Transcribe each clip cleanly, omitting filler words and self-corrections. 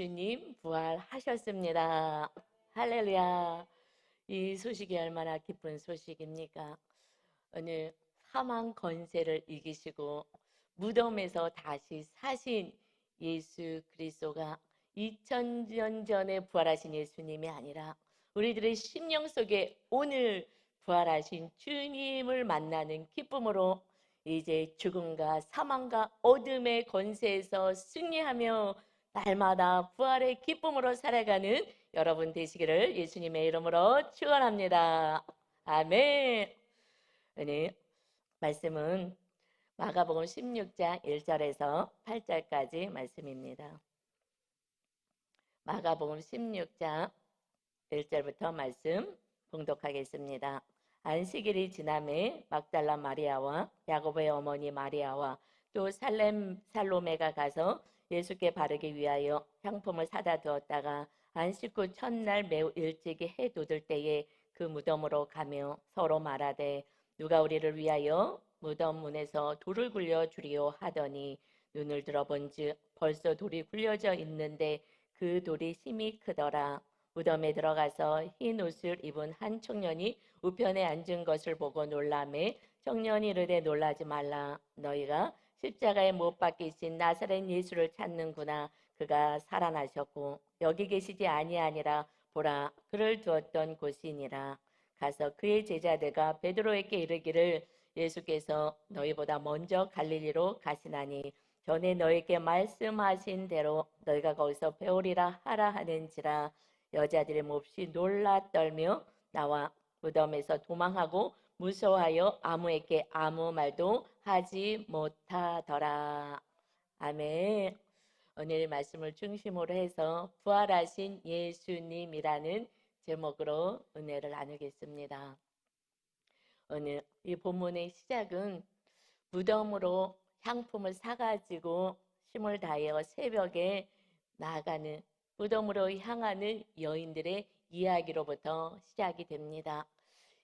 예수님 부활하셨습니다. 할렐루야. 이 소식이 얼마나 기쁜 소식입니까? 오늘 사망 권세를 이기시고 무덤에서 다시 사신 예수 그리스도가 2000년 전에 부활하신 예수님이 아니라 우리들의 심령 속에 오늘 부활하신 주님을 만나는 기쁨으로 이제 죽음과 사망과 어둠의 권세에서 승리하며 날마다 부활의 기쁨으로 살아가는 여러분 되시기를 예수님의 이름으로 축원합니다. 아멘. 오늘 말씀은 마가복음 16장 1절에서 8절까지 말씀입니다. 마가복음 16장 1절부터 말씀 봉독하겠습니다. 안식일이 지남에 막달라 마리아와 야고보의 어머니 마리아와 또 살로메가 가서 예수께 바르기 위하여 향품을 사다 두었다가 안식 후 첫날 매우 일찍이 해 돋을 때에 그 무덤으로 가며 서로 말하되 누가 우리를 위하여 무덤 문에서 돌을 굴려 주리오 하더니 눈을 들어본즉 벌써 돌이 굴려져 있는데 그 돌이 심히 크더라. 무덤에 들어가서 흰 옷을 입은 한 청년이 우편에 앉은 것을 보고 놀라매 청년이 이르되 놀라지 말라. 너희가 십자가에 못 박히신 나사렛 예수를 찾는구나. 그가 살아나셨고 여기 계시지 아니하니라. 보라, 그를 두었던 곳이니라. 가서 그의 제자들과 베드로에게 이르기를 예수께서 너희보다 먼저 갈릴리로 가시나니 전에 너에게 말씀하신 대로 너희가 거기서 배우리라 하라 하는지라. 여자들이 몹시 놀라 떨며 나와 무덤에서 도망하고 무서워하여 아무에게 아무 말도 하지 못하더라. 아멘. 오늘 말씀을 중심으로 해서 부활하신 예수님이라는 제목으로 은혜를 나누겠습니다. 오늘 이 본문의 시작은 무덤으로 향품을 사가지고 힘을 다하여 새벽에 나아가는 무덤으로 향하는 여인들의 이야기로부터 시작이 됩니다.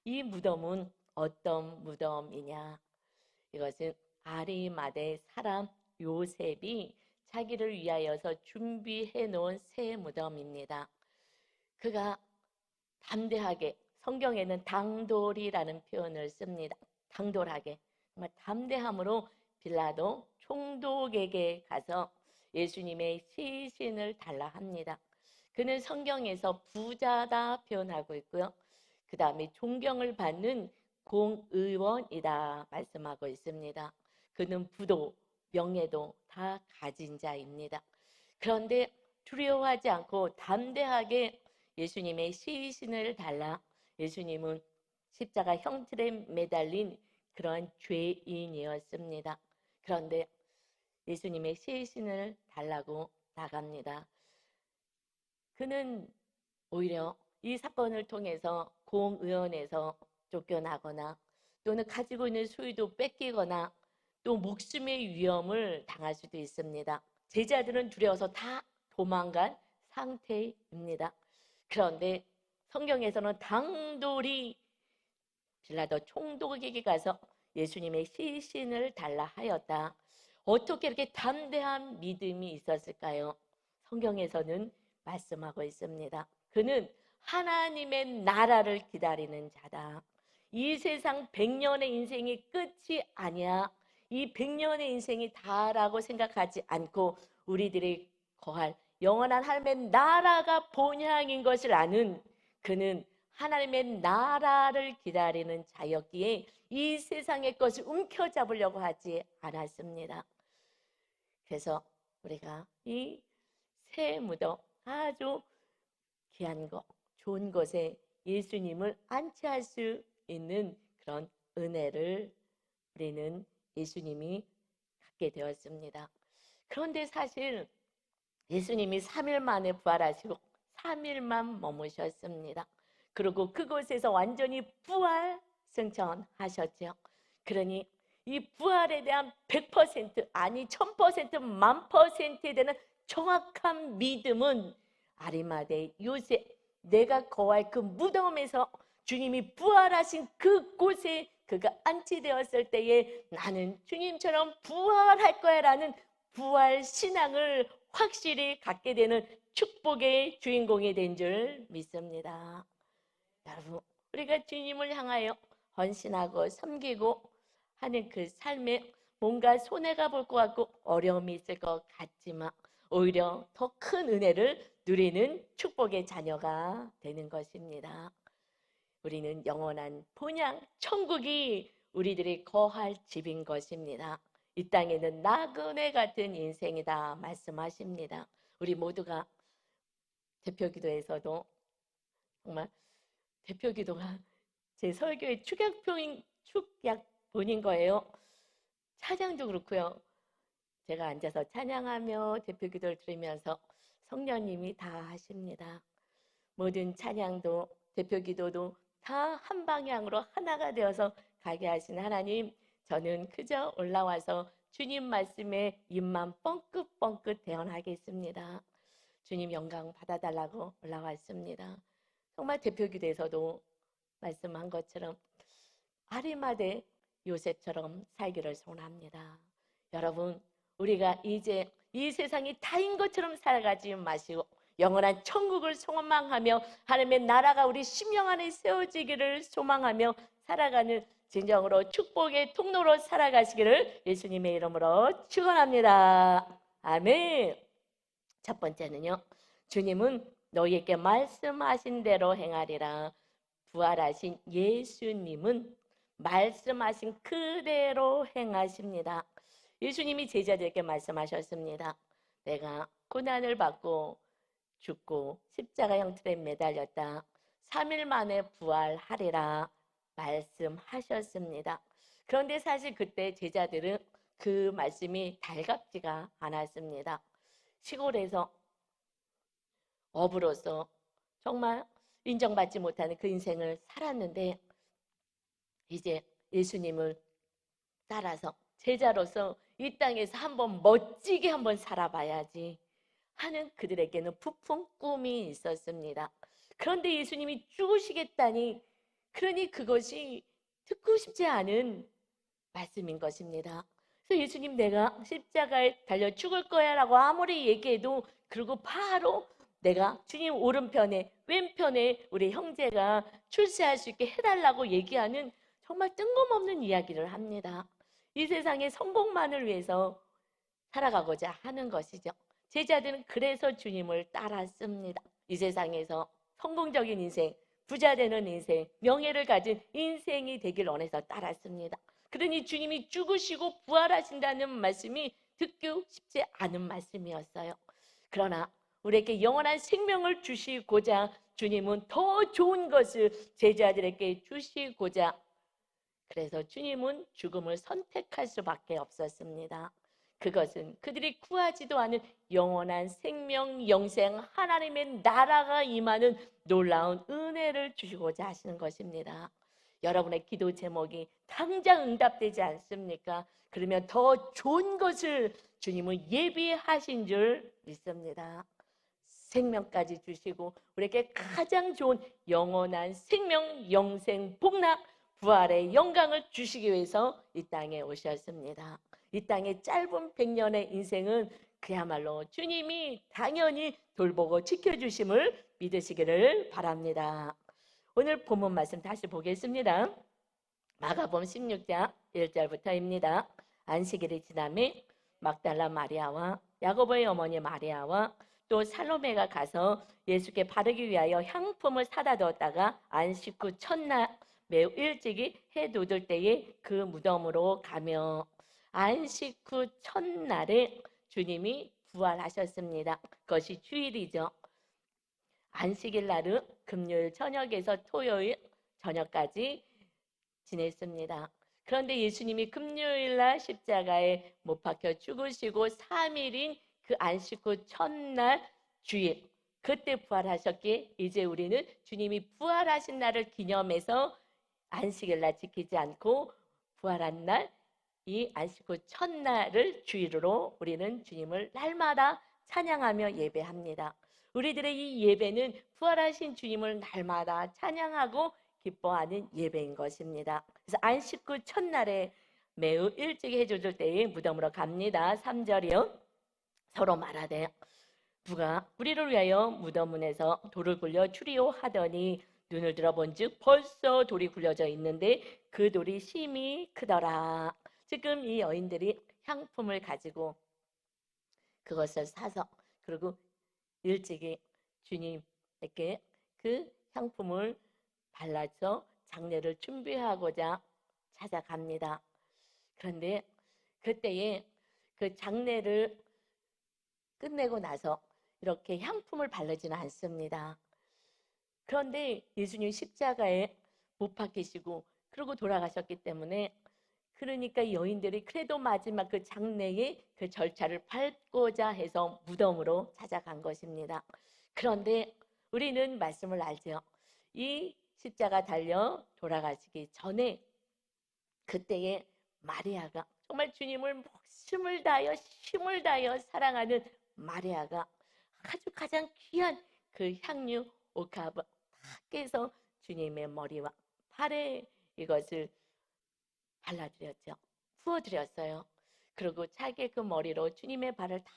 이 무덤은 어떤 무덤이냐? 이것은 아리마대 사람 요셉이 자기를 위하여서 준비해 놓은 새 무덤입니다. 그가 담대하게, 성경에는 당돌이라는 표현을 씁니다. 당돌하게, 정말 담대함으로 빌라도 총독에게 가서 예수님의 시신을 달라 합니다. 그는 성경에서 부자다 표현하고 있고요. 그 다음에 존경을 받는 공의원이다 말씀하고 있습니다. 그는 부도, 명예도 다 가진 자입니다. 그런데 두려워하지 않고 담대하게 예수님의 시신을 달라. 예수님은 십자가 형틀에 매달린 그런 죄인이었습니다. 그런데 예수님의 시신을 달라고 나갑니다. 그는 오히려 이 사건을 통해서 공의원에서 쫓겨나거나 또는 가지고 있는 소유도 뺏기거나 또 목숨의 위험을 당할 수도 있습니다. 제자들은 두려워서 다 도망간 상태입니다. 그런데 성경에서는 당돌이 빌라도 총독에게 가서 예수님의 시신을 달라 하였다. 어떻게 이렇게 담대한 믿음이 있었을까요? 성경에서는 말씀하고 있습니다. 그는 하나님의 나라를 기다리는 자다. 이 세상 100년의 인생이 끝이 아니야. 이 100년의 인생이 다라고 생각하지 않고 우리들이 거할 영원한 하나님의 나라가 본향인 것을 아는 그는 하나님의 나라를 기다리는 자였기에 이 세상의 것을 움켜잡으려고 하지 않았습니다. 그래서 우리가 이 새 무덤, 아주 귀한 것, 좋은 곳에 예수님을 안치할 수 있는 그런 은혜를 우리는 예수님이 갖게 되었습니다. 그런데 사실 예수님이 3일 만에 부활하시고 3일만 머무셨습니다. 그리고 그곳에서 완전히 부활 승천하셨죠. 그러니 이 부활에 대한 100% 아니 1000% 1000%에 대한 정확한 믿음은 아리마대 요셉, 내가 거할 그 무덤에서 주님이 부활하신 그곳에 그가 안치되었을 때에 나는 주님처럼 부활할 거야 라는 부활 신앙을 확실히 갖게 되는 축복의 주인공이 된 줄 믿습니다. 여러분, 우리가 주님을 향하여 헌신하고 섬기고 하는 그 삶에 뭔가 손해가 볼 것 같고 어려움이 있을 것 같지만 오히려 더 큰 은혜를 누리는 축복의 자녀가 되는 것입니다. 우리는 영원한 본향 천국이 우리들이 거할 집인 것입니다. 이 땅에는 나그네 같은 인생이다 말씀하십니다. 우리 모두가 대표기도에서도 정말 대표기도가 제 설교의 축약본인 거예요. 찬양도 그렇고요. 제가 앉아서 찬양하며 대표기도를 들으면서 성령님이 다 하십니다. 모든 찬양도 대표기도도 다 한 방향으로 하나가 되어서 가게 하신 하나님, 저는 그저 올라와서 주님 말씀에 입만 뻥긋뻥긋 대언하겠습니다. 주님 영광 받아달라고 올라왔습니다. 정말 대표기도에서도 말씀한 것처럼 아리마대 요셉처럼 살기를 소원합니다. 여러분, 우리가 이제 이 세상이 다인 것처럼 살아가지 마시고 영원한 천국을 소망하며 하나님의 나라가 우리 심령 안에 세워지기를 소망하며 살아가는 진정으로 축복의 통로로 살아가시기를 예수님의 이름으로 축원합니다. 아멘. 첫 번째는요, 주님은 너희에게 말씀하신 대로 행하리라. 부활하신 예수님은 말씀하신 그대로 행하십니다. 예수님이 제자들에게 말씀하셨습니다. 내가 고난을 받고 죽고 십자가 형틀에 매달렸다. 3일 만에 부활하리라 말씀하셨습니다. 그런데 사실 그때 제자들은 그 말씀이 달갑지가 않았습니다. 시골에서 어부로서 정말 인정받지 못하는 그 인생을 살았는데 이제 예수님을 따라서 제자로서 이 땅에서 한번 멋지게 한번 살아봐야지 하는 그들에게는 부푼 꿈이 있었습니다. 그런데 예수님이 죽으시겠다니, 그러니 그것이 듣고 싶지 않은 말씀인 것입니다. 그래서 예수님, 내가 십자가에 달려 죽을 거야 라고 아무리 얘기해도 그리고 바로 내가 주님 오른편에 왼편에 우리 형제가 출세할 수 있게 해달라고 얘기하는 정말 뜬금없는 이야기를 합니다. 이 세상의 성공만을 위해서 살아가고자 하는 것이죠. 제자들은 그래서 주님을 따랐습니다. 이 세상에서 성공적인 인생, 부자 되는 인생, 명예를 가진 인생이 되길 원해서 따랐습니다. 그러니 주님이 죽으시고 부활하신다는 말씀이 듣고 싶지 않은 말씀이었어요. 그러나 우리에게 영원한 생명을 주시고자 주님은 더 좋은 것을 제자들에게 주시고자, 그래서 주님은 죽음을 선택할 수밖에 없었습니다. 그것은 그들이 구하지도 않은 영원한 생명, 영생, 하나님의 나라가 임하는 놀라운 은혜를 주시고자 하시는 것입니다. 여러분의 기도 제목이 당장 응답되지 않습니까? 그러면 더 좋은 것을 주님은 예비하신 줄 믿습니다. 생명까지 주시고 우리에게 가장 좋은 영원한 생명, 영생, 복락, 부활의 영광을 주시기 위해서 이 땅에 오셨습니다. 이 땅의 짧은 100년의 인생은 그야말로 주님이 당연히 돌보고 지켜주심을 믿으시기를 바랍니다. 오늘 본문 말씀 다시 보겠습니다. 마가복음 16장 1절부터입니다. 안식일이 지나매 막달라 마리아와 야고보의 어머니 마리아와 또 살로메가 가서 예수께 바르기 위하여 향품을 사다 두었다가 안식 후 첫날 매우 일찍이 해 돋을 때에 그 무덤으로 가며, 안식 후 첫날에 주님이 부활하셨습니다. 그것이 주일이죠. 안식일 날은 금요일 저녁에서 토요일 저녁까지 지냈습니다. 그런데 예수님이 금요일 날 십자가에 못 박혀 죽으시고 3일인 그 안식 후 첫날 주일, 그때 부활하셨기에 이제 우리는 주님이 부활하신 날을 기념해서 안식일 날 지키지 않고 부활한 날, 이 안식 후 첫날을 주일로 우리는 주님을 날마다 찬양하며 예배합니다. 우리들의 이 예배는 부활하신 주님을 날마다 찬양하고 기뻐하는 예배인 것입니다. 그래서 안식 후 첫날에 매우 일찍 해돋을 때에 무덤으로 갑니다. 3절이요. 서로 말하되 누가 우리를 위하여 무덤 문에서 돌을 굴려 추리오 하더니 눈을 들어본즉 벌써 돌이 굴려져 있는데 그 돌이 심히 크더라. 지금 이 여인들이 향품을 가지고 그것을 사서 그리고 일찍이 주님에게 그 향품을 발라서 장례를 준비하고자 찾아갑니다. 그런데 그때에 그 장례를 끝내고 나서 이렇게 향품을 바르지는 않습니다. 그런데 예수님 십자가에 못 박히시고 그러고 돌아가셨기 때문에 그러니까 여인들이 그래도 마지막 그 장례의 그 절차를 밟고자 해서 무덤으로 찾아간 것입니다. 그런데 우리는 말씀을 알죠. 이 십자가 달려 돌아가시기 전에 그때에 마리아가 정말 주님을 목숨을 다하여 힘을 다하여 사랑하는 마리아가 아주 가장 귀한 그 향유 옥합을 다 깨서 주님의 머리와 발에 이것을 발라드렸죠. 부어드렸어요. 그리고 자기의 그 머리로 주님의 발을 다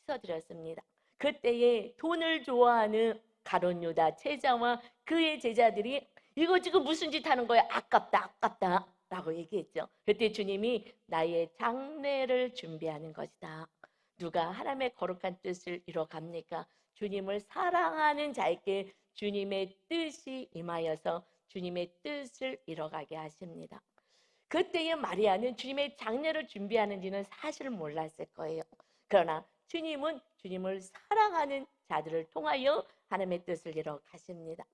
씻어드렸습니다. 그때에 돈을 좋아하는 가룟 유다 제자와 그의 제자들이 이거 지금 무슨 짓 하는 거야? 아깝다, 아깝다 라고 얘기했죠. 그때 주님이 나의 장례를 준비하는 것이다. 누가 하나님의 거룩한 뜻을 이뤄갑니까? 주님을 사랑하는 자에게 주님의 뜻이 임하여서 주님의 뜻을 이뤄가게 하십니다. 그때의 마리아는 주님의 장례를 준비하는지는 사실 몰랐을 거예요. 그러나 주님은 주님을 사랑하는 자들을 통하여 하나님의 뜻을 이뤄 가십니다.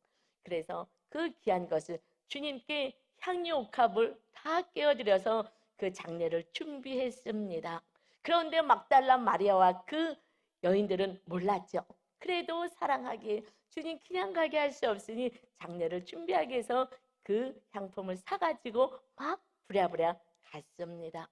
그래서 그 귀한 것을 주님께 향유 옥합을 다 깨어드려서 그 장례를 준비했습니다. 그런데 막달라 마리아와 그 여인들은 몰랐죠. 그래도 사랑하기에 주님 그냥 가게 할 수 없으니 장례를 준비하기 위해서 그 향품을 사가지고 막 부랴부랴 갔습니다.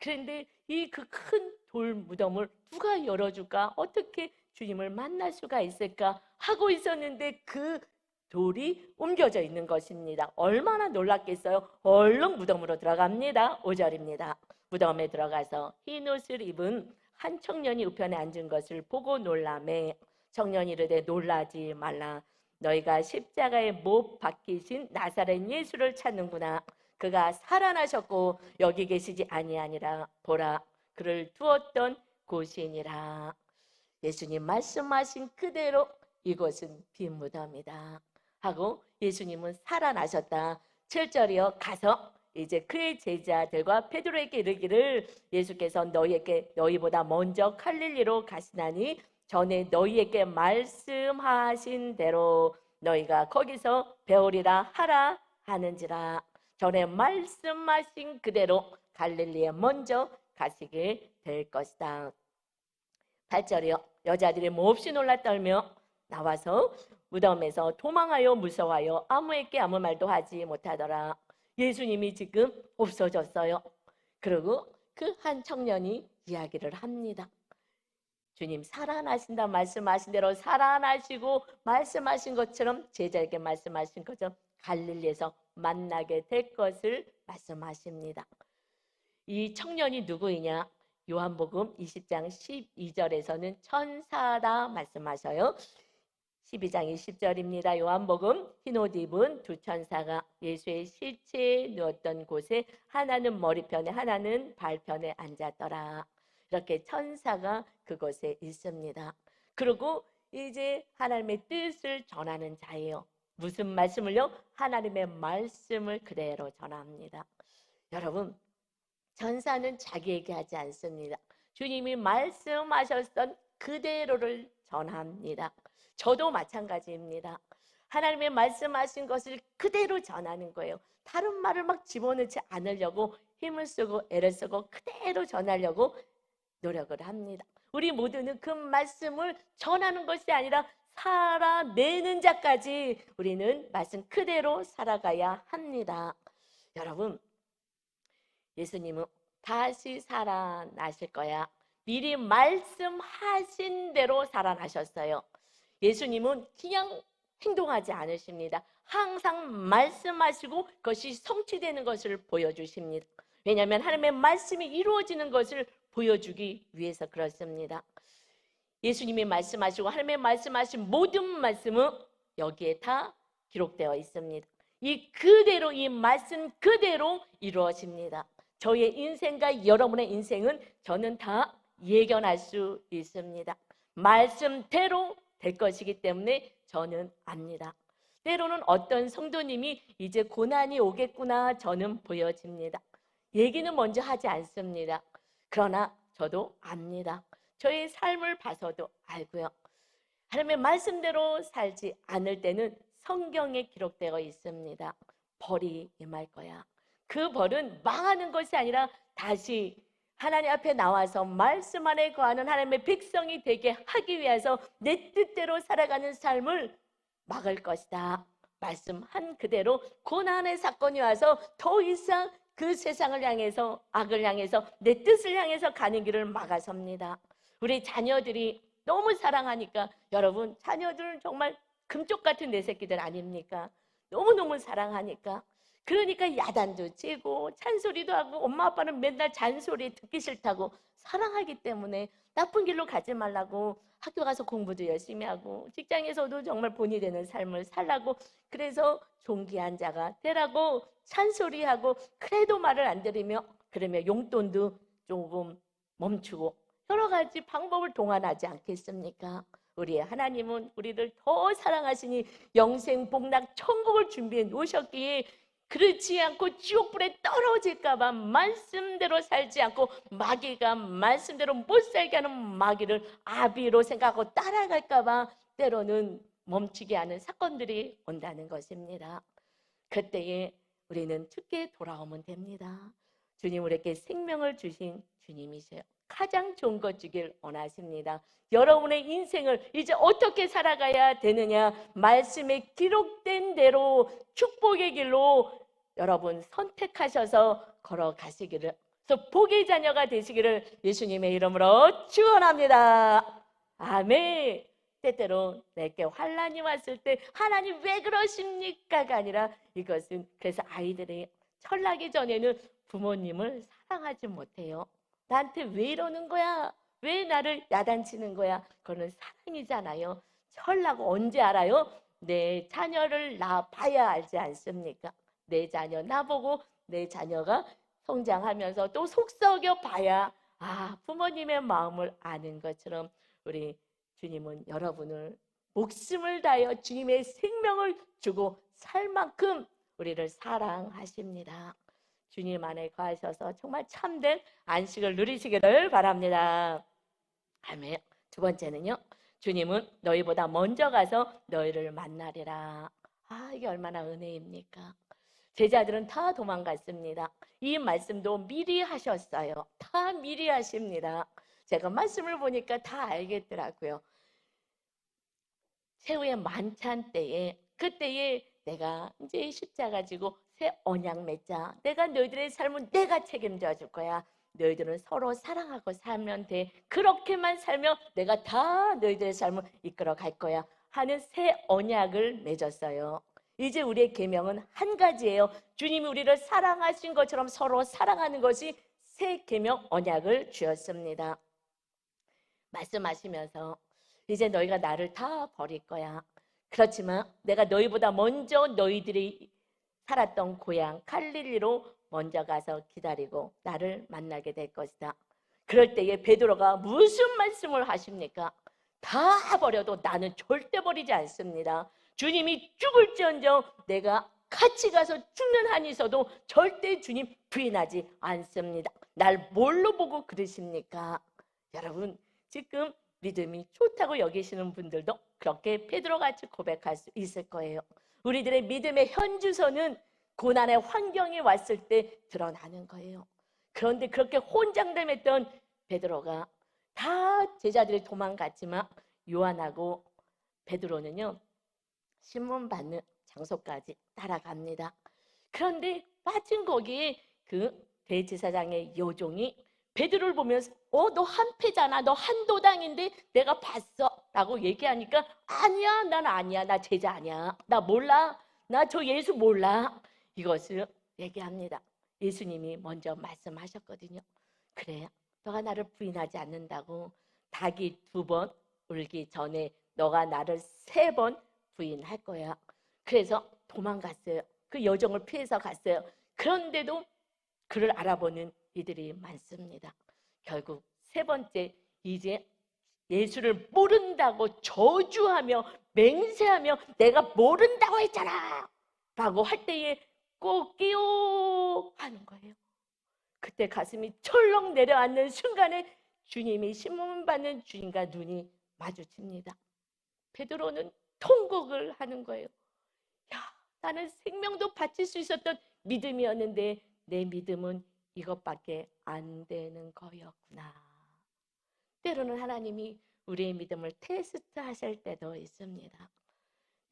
그런데 이 그 큰 돌 무덤을 누가 열어줄까? 어떻게 주님을 만날 수가 있을까? 하고 있었는데 그 돌이 옮겨져 있는 것입니다. 얼마나 놀랐겠어요? 얼른 무덤으로 들어갑니다. 5절입니다. 무덤에 들어가서 흰 옷을 입은 한 청년이 우편에 앉은 것을 보고 놀라매 청년이 이르되 놀라지 말라. 너희가 십자가에 못 박히신 나사렛 예수를 찾는구나. 그가 살아나셨고 여기 계시지 아니하니라. 보라 그를 두었던 곳이니라. 예수님 말씀하신 그대로 이곳은 빈 무덤이다 하고 예수님은 살아나셨다. 7절이요. 가서 이제 그의 제자들과 베드로에게 이르기를 예수께서 너희에게 너희보다 먼저 갈릴리로 가시나니 전에 너희에게 말씀하신 대로 너희가 거기서 배우리라 하라 하는지라. 전에 말씀하신 그대로 갈릴리에 먼저 가시게 될 것이다. 8절이요. 여자들이 몹시 놀라 떨며 나와서 무덤에서 도망하여 무서워하여 아무에게 아무 말도 하지 못하더라. 예수님이 지금 없어졌어요. 그리고 그 한 청년이 이야기를 합니다. 주님 살아나신다 말씀하신 대로 살아나시고 말씀하신 것처럼 제자에게 말씀하신 것처럼 갈릴리에서 만나게 될 것을 말씀하십니다. 이 청년이 누구이냐? 요한복음 20장 12절에서는 천사라 말씀하셔요. 12장 20절입니다. 요한복음 흰 옷 입은 두 천사가 예수의 시체에 누웠던 곳에 하나는 머리편에 하나는 발편에 앉았더라. 이렇게 천사가 그곳에 있습니다. 그리고 이제 하나님의 뜻을 전하는 자예요. 무슨 말씀을요? 하나님의 말씀을 그대로 전합니다. 여러분, 천사는 자기에게 하지 않습니다. 주님이 말씀하셨던 그대로를 전합니다. 저도 마찬가지입니다. 하나님의 말씀하신 것을 그대로 전하는 거예요. 다른 말을 막 집어넣지 않으려고 힘을 쓰고 애를 쓰고 그대로 전하려고 노력을 합니다. 우리 모두는 그 말씀을 전하는 것이 아니라 살아내는 자까지 우리는 말씀 그대로 살아가야 합니다. 여러분, 예수님은 다시 살아나실 거야. 미리 말씀하신 대로 살아나셨어요. 예수님은 그냥 행동하지 않으십니다. 항상 말씀하시고 그것이 성취되는 것을 보여주십니다. 왜냐하면 하나님의 말씀이 이루어지는 것을 보여주기 위해서 그렇습니다. 예수님이 말씀하시고 하나님의 말씀하신 모든 말씀은 여기에 다 기록되어 있습니다. 이 그대로, 이 말씀 그대로 이루어집니다. 저의 인생과 여러분의 인생은 저는 다 예견할 수 있습니다. 말씀대로 될 것이기 때문에 저는 압니다. 때로는 어떤 성도님이 이제 고난이 오겠구나 저는 보여집니다. 얘기는 먼저 하지 않습니다. 그러나 저도 압니다. 저의 삶을 봐서도 알고요. 하나님의 말씀대로 살지 않을 때는 성경에 기록되어 있습니다. 벌이 임할 거야. 그 벌은 망하는 것이 아니라 다시 하나님 앞에 나와서 말씀 안에 거하는 하나님의 백성이 되게 하기 위해서 내 뜻대로 살아가는 삶을 막을 것이다. 말씀한 그대로 고난의 사건이 와서 더 이상 그 세상을 향해서, 악을 향해서, 내 뜻을 향해서 가는 길을 막아섭니다. 우리 자녀들이 너무 사랑하니까, 여러분 자녀들은 정말 금쪽 같은 내 새끼들 아닙니까? 너무너무 사랑하니까, 그러니까 야단도 치고 잔소리도 하고, 엄마 아빠는 맨날 잔소리 듣기 싫다고, 사랑하기 때문에 나쁜 길로 가지 말라고, 학교 가서 공부도 열심히 하고, 직장에서도 정말 본이 되는 삶을 살라고, 그래서 존귀한 자가 되라고 잔소리하고, 그래도 말을 안 들으며, 그러면 용돈도 조금 멈추고 여러 가지 방법을 동원하지 않겠습니까? 우리의 하나님은 우리를 더 사랑하시니 영생 복락 천국을 준비해 놓으셨기에, 그렇지 않고 지옥불에 떨어질까 봐 말씀대로 살지 않고 마귀가 말씀대로 못 살게 하는 마귀를 아비로 생각하고 따라갈까 봐 때로는 멈추게 하는 사건들이 온다는 것입니다. 그때에 우리는 죽게 돌아오면 됩니다. 주님 우리에게 생명을 주신 주님이세요. 가장 좋은 것 주길 원하십니다. 여러분의 인생을 이제 어떻게 살아가야 되느냐, 말씀에 기록된 대로 축복의 길로 여러분 선택하셔서 걸어가시기를, 그래서 복의 자녀가 되시기를 예수님의 이름으로 축원합니다. 아멘. 때때로 내게 환난이 왔을 때 하나님 왜 그러십니까가 아니라, 이것은 그래서 아이들이 철나기 전에는 부모님을 사랑하지 못해요. 나한테 왜 이러는 거야? 왜 나를 야단치는 거야? 그거는 사랑이잖아요. 철나고 언제 알아요? 내 자녀를 나 봐야 알지 않습니까? 내 자녀 나보고 내 자녀가 성장하면서 또 속썩여 봐야 부모님의 마음을 아는 것처럼, 우리 주님은 여러분을 목숨을 다하여 주님의 생명을 주고 살 만큼 우리를 사랑하십니다. 주님 안에 거하셔서 정말 참된 안식을 누리시기를 바랍니다. 아멘. 두 번째는요, 주님은 너희보다 먼저 가서 너희를 만나리라. 이게 얼마나 은혜입니까? 제자들은 다 도망갔습니다. 이 말씀도 미리 하셨어요. 다 미리 하십니다. 제가 말씀을 보니까 다 알겠더라고요. 새우의 만찬 때에, 그때에 내가 이제 십자가 지고 새 언약 맺자. 내가 너희들의 삶은 내가 책임져 줄 거야. 너희들은 서로 사랑하고 살면 돼. 그렇게만 살면 내가 다 너희들의 삶을 이끌어 갈 거야 하는 새 언약을 맺었어요. 이제 우리의 계명은 한 가지예요. 주님이 우리를 사랑하신 것처럼 서로 사랑하는 것이 새 계명 언약을 주었습니다. 말씀하시면서 이제 너희가 나를 다 버릴 거야. 그렇지만 내가 너희보다 먼저 너희들이 살았던 고향 갈릴리로 먼저 가서 기다리고 나를 만나게 될 것이다. 그럴 때에 베드로가 무슨 말씀을 하십니까? 다 버려도 나는 절대 버리지 않습니다. 주님이 죽을지언정 내가 같이 가서 죽는 한이 있어도 절대 주님 부인하지 않습니다. 날 뭘로 보고 그러십니까? 여러분, 지금 믿음이 좋다고 여기시는 분들도 그렇게 베드로같이 고백할 수 있을 거예요. 우리들의 믿음의 현주소는 고난의 환경이 왔을 때 드러나는 거예요. 그런데 그렇게 혼장됨했던 베드로가, 다 제자들이 도망갔지만 요한하고 베드로는요, 신문 받는 장소까지 따라갑니다. 그런데 마침 거기에 그 대제사장의 여종이 베드로를 보면서 너 한패잖아, 너 한도당인데 내가 봤어 라고 얘기하니까, 아니야, 난 아니야, 나 제자 아니야, 나 몰라, 나 저 예수 몰라, 이것을 얘기합니다. 예수님이 먼저 말씀하셨거든요. 그래, 너가 나를 부인하지 않는다고 닭이 2번, 울기 전에 너가 나를 3번 부인할 거야. 그래서 도망갔어요. 그 여정을 피해서 갔어요. 그런데도 그를 알아보는 이들이 많습니다. 결국 3번째, 이제 예수를 모른다고 저주하며 맹세하며 내가 모른다고 했잖아 라고 할 때에 꼭이요 하는 거예요. 그때 가슴이 철렁 내려앉는 순간에 주님이 심문받는 주님과 눈이 마주칩니다. 베드로는 통곡을 하는 거예요. 야, 나는 생명도 바칠 수 있었던 믿음이었는데 내 믿음은 이것밖에 안 되는 거였구나. 때로는 하나님이 우리의 믿음을 테스트 하실 때도 있습니다.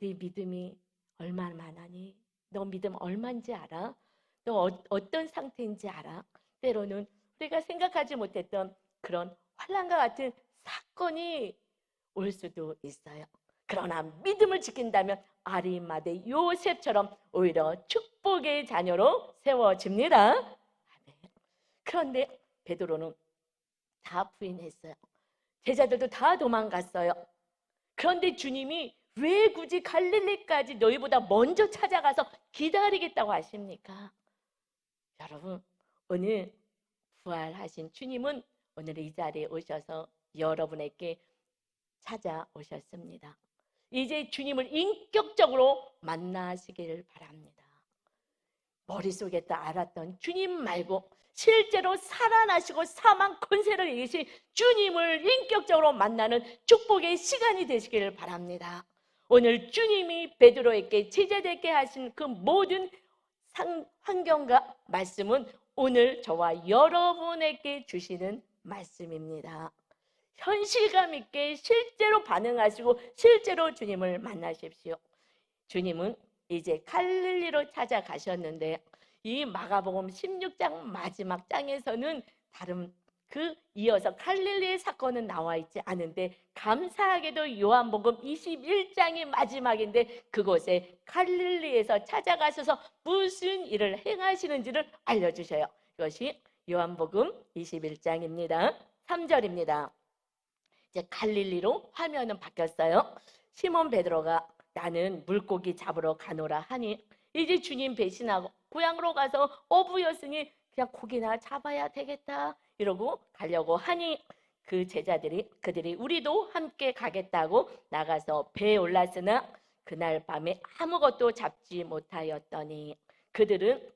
네 믿음이 얼마나니? 너 믿음 얼마인지 알아? 너 어떤 상태인지 알아? 때로는 우리가 생각하지 못했던 그런 환난과 같은 사건이 올 수도 있어요. 그러나 믿음을 지킨다면 아리마대 요셉처럼 오히려 축복의 자녀로 세워집니다. 그런데 베드로는 다 부인했어요. 제자들도 다 도망갔어요. 그런데 주님이 왜 굳이 갈릴리까지 너희보다 먼저 찾아가서 기다리겠다고 하십니까? 여러분, 오늘 부활하신 주님은 오늘 이 자리에 오셔서 여러분에게 찾아오셨습니다. 이제 주님을 인격적으로 만나시길 바랍니다. 머릿속에 다 알았던 주님 말고 실제로 살아나시고 사망 권세를 이기신 주님을 인격적으로 만나는 축복의 시간이 되시기를 바랍니다. 오늘 주님이 베드로에게 제자되게 하신 그 모든 환경과 말씀은 오늘 저와 여러분에게 주시는 말씀입니다. 현실감 있게 실제로 반응하시고 실제로 주님을 만나십시오. 주님은 이제 갈릴리로 찾아가셨는데 이 마가복음 16장 마지막 장에서는 다른 이어서 갈릴리의 사건은 나와 있지 않은데 감사하게도 요한복음 21장이 마지막인데 그곳에 갈릴리에서 찾아가셔서 무슨 일을 행하시는지를 알려주셔요. 이것이 요한복음 21장입니다. 3절입니다. 이제 갈릴리로 화면은 바뀌었어요. 시몬 베드로가 나는 물고기 잡으러 가노라 하니 이제 주님 배신하고 고향으로 가서 어부였으니 그냥 고기나 잡아야 되겠다 이러고 가려고 하니 그 제자들이 그들이 우리도 함께 가겠다고 나가서 배에 올랐으나 그날 밤에 아무것도 잡지 못하였더니 그들은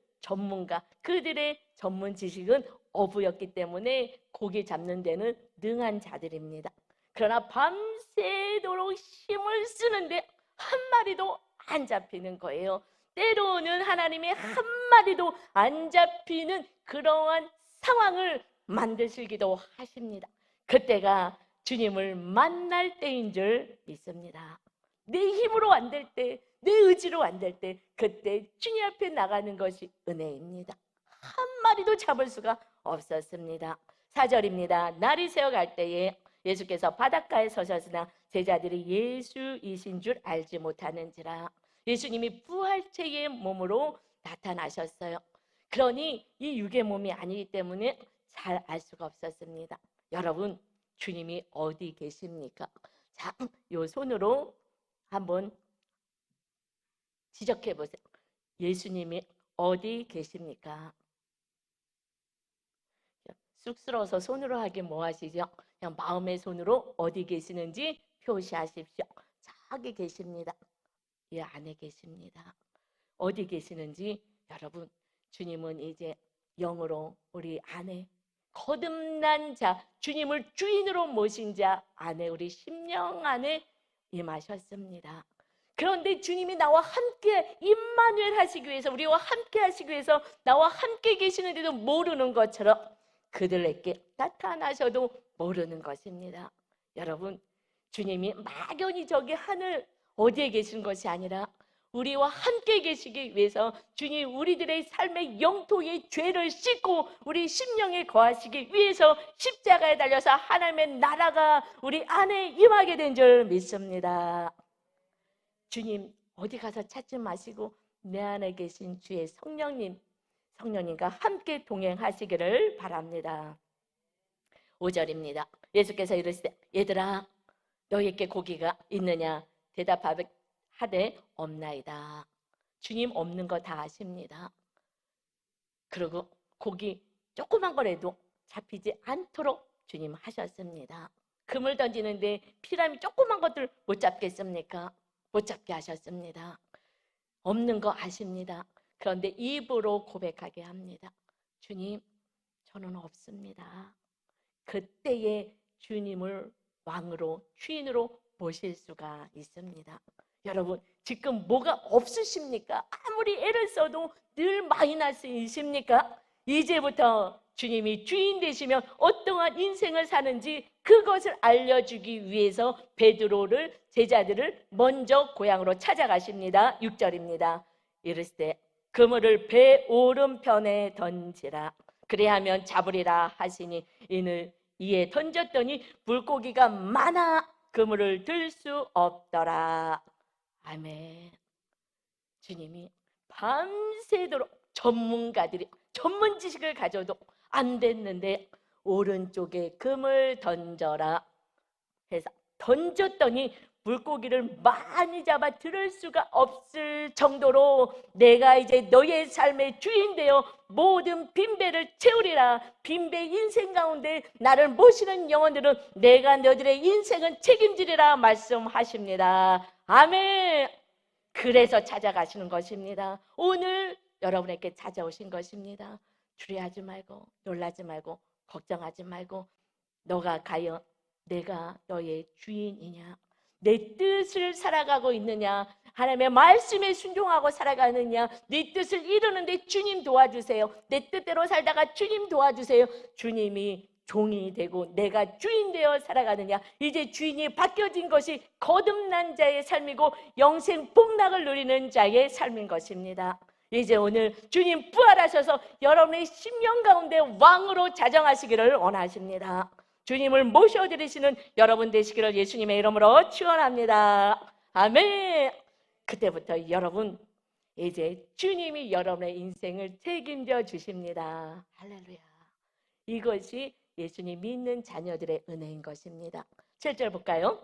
그들의 전문 지식은 어부였기 때문에 고기 잡는 데는 능한 자들입니다. 그러나 밤새도록 힘을 쓰는데 한 마리도 안 잡히는 거예요. 때로는 하나님의 한 마리도 안 잡히는 그러한 상황을 만드시기도 하십니다. 그때가 주님을 만날 때인 줄 믿습니다. 내 힘으로 안 될 때, 내 의지로 안 될 때 그때 주님 앞에 나가는 것이 은혜입니다. 한 마리도 잡을 수가 없었습니다. 4절입니다. 날이 새어갈 때에 예수께서 바닷가에 서셨으나 제자들이 예수이신 줄 알지 못하는지라. 예수님이 부활체의 몸으로 나타나셨어요. 그러니 이 육의 몸이 아니기 때문에 잘 알 수가 없었습니다. 여러분, 주님이 어디 계십니까? 자, 요 손으로 한번 지적해 보세요. 예수님이 어디 계십니까? 쑥스러워서 손으로 하긴 뭐 하시죠? 그냥 마음의 손으로 어디 계시는지 표시하십시오. 저기 계십니다. 이 안에 계십니다. 어디 계시는지 여러분, 주님은 이제 영으로 우리 안에 거듭난 자, 주님을 주인으로 모신 자 안에 우리 심령 안에 임하셨습니다. 그런데 주님이 나와 함께 임마누엘 하시기 위해서 우리와 함께 하시기 위해서 나와 함께 계시는데도 모르는 것처럼 그들에게 나타나셔도 모르는 것입니다. 여러분, 주님이 막연히 저기 하늘 어디에 계신 것이 아니라 우리와 함께 계시기 위해서 주님 우리들의 삶의 영토의 죄를 씻고 우리 심령에 거하시기 위해서 십자가에 달려서 하나님의 나라가 우리 안에 임하게 된 줄 믿습니다. 주님 어디 가서 찾지 마시고 내 안에 계신 주의 성령님과 함께 동행하시기를 바랍니다. 5절입니다. 예수께서 이르시되 얘들아 너희에게 고기가 있느냐? 대답하되 없나이다. 주님 없는 거 다 아십니다. 그리고 고기 조그만 거라도 잡히지 않도록 주님 하셨습니다. 금을 던지는데 피라미 조그만 것들 못 잡겠습니까? 못 잡게 하셨습니다. 없는 거 아십니다. 그런데 입으로 고백하게 합니다. 주님, 저는 없습니다. 그때에 주님을 왕으로, 주인으로 모실 수가 있습니다. 여러분, 지금 뭐가 없으십니까? 아무리 애를 써도 늘 마이너스이십니까? 이제부터 주님이 주인 되시면 어떠한 인생을 사는지 그것을 알려주기 위해서 베드로를, 제자들을 먼저 고향으로 찾아가십니다. 6절입니다. 이르시되 그물을 배 오른편에 던지라. 그래야면 잡으리라 하시니 이에 던졌더니 물고기가 많아 그물을 들 수 없더라. 아멘. 주님이 밤새도록 전문가들이 전문 지식을 가져도 안 됐는데 오른쪽에 금을 던져라 해서 던졌더니 물고기를 많이 잡아 들을 수가 없을 정도로 내가 이제 너의 삶의 주인 되어 모든 빈배를 채우리라. 빈배 인생 가운데 나를 모시는 영혼들은 내가 너희들의 인생은 책임지리라 말씀하십니다. 아멘. 그래서 찾아가시는 것입니다. 오늘 여러분에게 찾아오신 것입니다. 두려워하지 말고 놀라지 말고 걱정하지 말고 너가 과연 내가 너의 주인이냐? 내 뜻을 살아가고 있느냐? 하나님의 말씀에 순종하고 살아가느냐? 네 뜻을 이루는데 주님 도와주세요. 내 뜻대로 살다가 주님 도와주세요. 주님이 종이 되고 내가 주인 되어 살아가느냐? 이제 주인이 바뀌어진 것이 거듭난 자의 삶이고 영생 복락을 누리는 자의 삶인 것입니다. 이제 오늘 주님 부활하셔서 여러분의 심령 가운데 왕으로 자정하시기를 원하십니다. 주님을 모셔드리시는 여러분 되시기를 예수님의 이름으로 축원합니다. 아멘. 그때부터 여러분 이제 주님이 여러분의 인생을 책임져 주십니다. 할렐루야. 이것이 예수님 믿는 자녀들의 은혜인 것입니다. 7절 볼까요?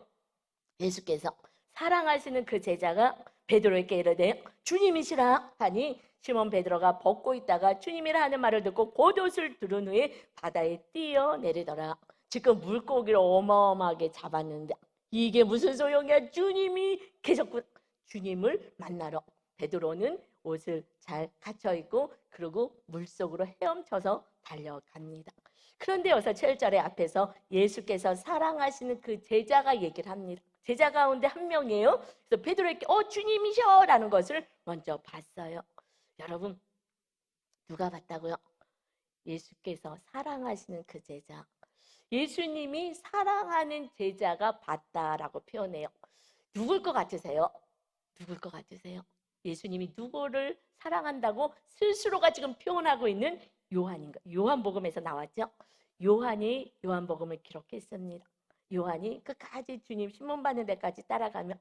예수께서 사랑하시는 그 제자가 베드로에게 이르되 주님이시라 하니 시몬 베드로가 벗고 있다가 주님이라 하는 말을 듣고 곧옷을 두른 후에 바다에 뛰어내리더라. 지금 물고기를 어마어마하게 잡았는데 이게 무슨 소용이야? 주님이 계셨군. 주님을 만나러 베드로는 옷을 잘 갖춰 입고 그리고 물속으로 헤엄쳐서 달려갑니다. 그런데 여기서 7절의 앞에서 예수께서 사랑하시는 그 제자가 얘기를 합니다. 제자 가운데 한 명이에요. 그래서 베드로에게 주님이셔 라는 것을 먼저 봤어요. 여러분 누가 봤다고요? 예수께서 사랑하시는 그 제자. 예수님이 사랑하는 제자가 봤다라고 표현해요. 누굴 것 같으세요? 누굴 것 같으세요? 예수님이 누구를 사랑한다고 스스로가 지금 표현하고 있는 요한인가? 요한복음에서 나왔죠? 요한이 요한복음을 기록했습니다. 요한이 끝까지 주님 신문받는 데까지 따라가며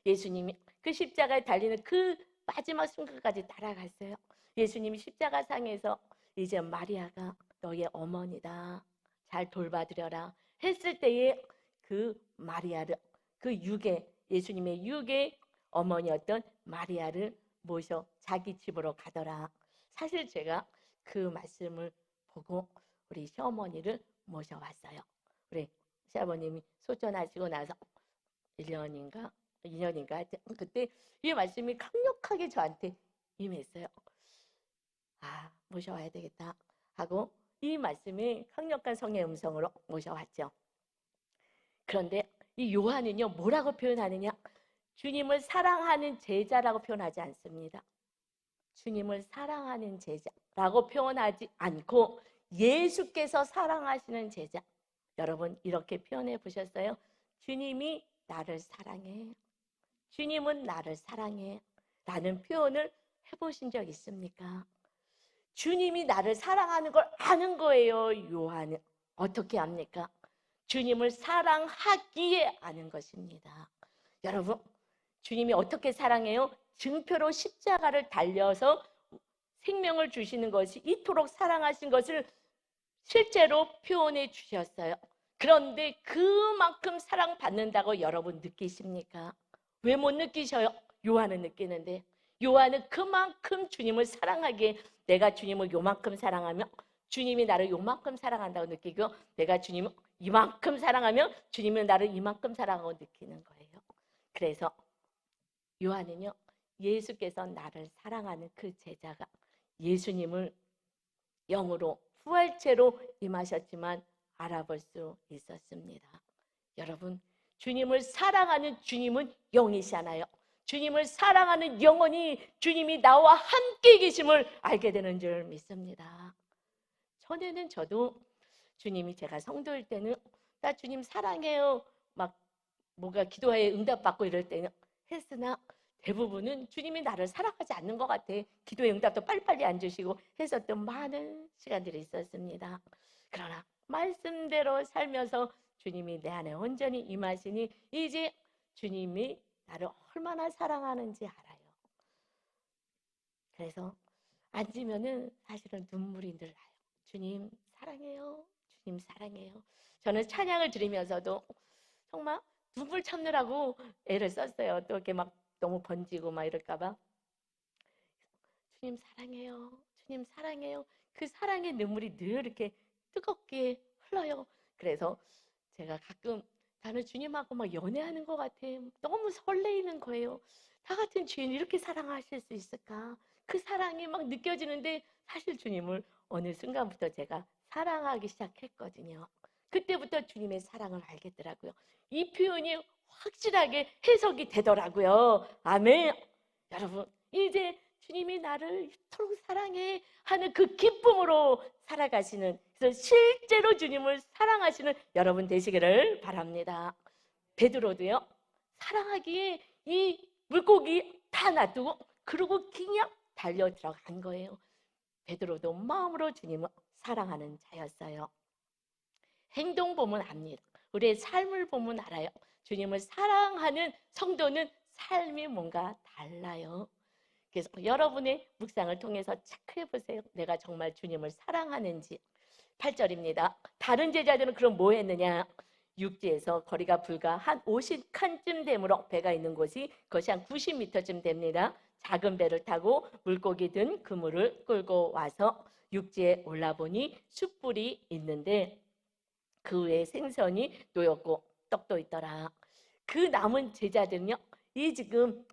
예수님이 그 십자가에 달리는 그 마지막 순간까지 따라갔어요. 예수님이 십자가상에서 이제 마리아가 너의 어머니다. 잘 돌봐드려라 했을 때에 그 마리아를 그 육의 예수님의 육의 어머니였던 마리아를 모셔 자기 집으로 가더라. 사실 제가 그 말씀을 보고 우리 시어머니를 모셔왔어요. 우리 시아버님이 소천하시고 나서 1년인가 2년인가 그때 이 말씀이 강력하게 저한테 임했어요. 아, 모셔와야 되겠다 하고 이 말씀이 강력한 성의 음성으로 모셔왔죠. 그런데 이 요한은요 뭐라고 표현하느냐? 주님을 사랑하는 제자라고 표현하지 않습니다. 주님을 사랑하는 제자라고 표현하지 않고 예수께서 사랑하시는 제자. 여러분 이렇게 표현해 보셨어요? 주님이 나를 사랑해. 주님은 나를 사랑해. 라는 표현을 해보신 적 있습니까? 주님이 나를 사랑하는 걸 아는 거예요. 요한은 어떻게 압니까? 주님을 사랑하기에 아는 것입니다. 여러분 주님이 어떻게 사랑해요? 증표로 십자가를 달려서 생명을 주시는 것이 이토록 사랑하신 것을 실제로 표현해 주셨어요. 그런데 그만큼 사랑받는다고 여러분 느끼십니까? 왜 못 느끼셔요? 요한은 느끼는데, 요한은 그만큼 주님을 사랑하기에 내가 주님을 요만큼 사랑하면 주님이 나를 요만큼 사랑한다고 느끼고, 내가 주님을 이만큼 사랑하면 주님은 나를 이만큼 사랑하고 느끼는 거예요. 그래서 요한은요, 예수께서 나를 사랑하는 그 제자가 예수님을 영으로 부활체로 임하셨지만 알아볼 수 있었습니다. 여러분, 주님을 사랑하는 주님은 영이시잖아요. 주님을 사랑하는 영혼이 주님이 나와 함께 계심을 알게 되는 줄 믿습니다. 전에는 저도 주님이, 제가 성도일 때는 나 주님 사랑해요 막 뭔가 기도에 응답받고 이럴 때는 했으나, 대부분은 주님이 나를 사랑하지 않는 것 같아. 기도의 응답도 빨리빨리 안 주시고 했었던 많은 시간들이 있었습니다. 그러나 말씀대로 살면서 주님이 내 안에 온전히 임하시니 이제 주님이 나를 얼마나 사랑하는지 알아요. 그래서 앉으면은 사실은 눈물이 늘 나요. 주님 사랑해요. 주님 사랑해요. 저는 찬양을 드리면서도 정말 눈물 참느라고 애를 썼어요. 또 이렇게 막 너무 번지고 막 이럴까봐. 주님 사랑해요. 주님 사랑해요. 그 사랑의 눈물이 늘 이렇게 뜨겁게 흘러요. 그래서 제가 가끔 나는 주님하고 막 연애하는 것 같아. 너무 설레이는 거예요. 다 같은 주인 이렇게 사랑하실 수 있을까? 그 사랑이 막 느껴지는데 사실 주님을 어느 순간부터 제가 사랑하기 시작했거든요. 그때부터 주님의 사랑을 알겠더라고요. 이 표현이 확실하게 해석이 되더라고요. 아멘. 여러분, 이제 주님이 나를 이토록 사랑해 하는 그 기쁨으로 살아가시는, 그래서 실제로 주님을 사랑하시는 여러분 되시기를 바랍니다. 베드로도요, 사랑하기에 이 물고기 다 놔두고 그러고 그냥 달려 들어간 거예요. 베드로도 마음으로 주님을 사랑하는 자였어요. 행동 보면 압니다. 우리의 삶을 보면 알아요. 주님을 사랑하는 성도는 삶이 뭔가 달라요. 그래서 여러분의 묵상을 통해서 체크해 보세요. 내가 정말 주님을 사랑하는지. 8절입니다. 다른 제자들은 그럼 뭐 했느냐? 육지에서 거리가 불과 한 50칸쯤 되므로 배가 있는 곳이, 그것이 한 90m쯤 됩니다. 작은 배를 타고 물고기 든 그물을 끌고 와서 육지에 올라보니 숯불이 있는데 그 위에 생선이 놓였고 떡도 있더라. 그 남은 제자들은요, 이 지금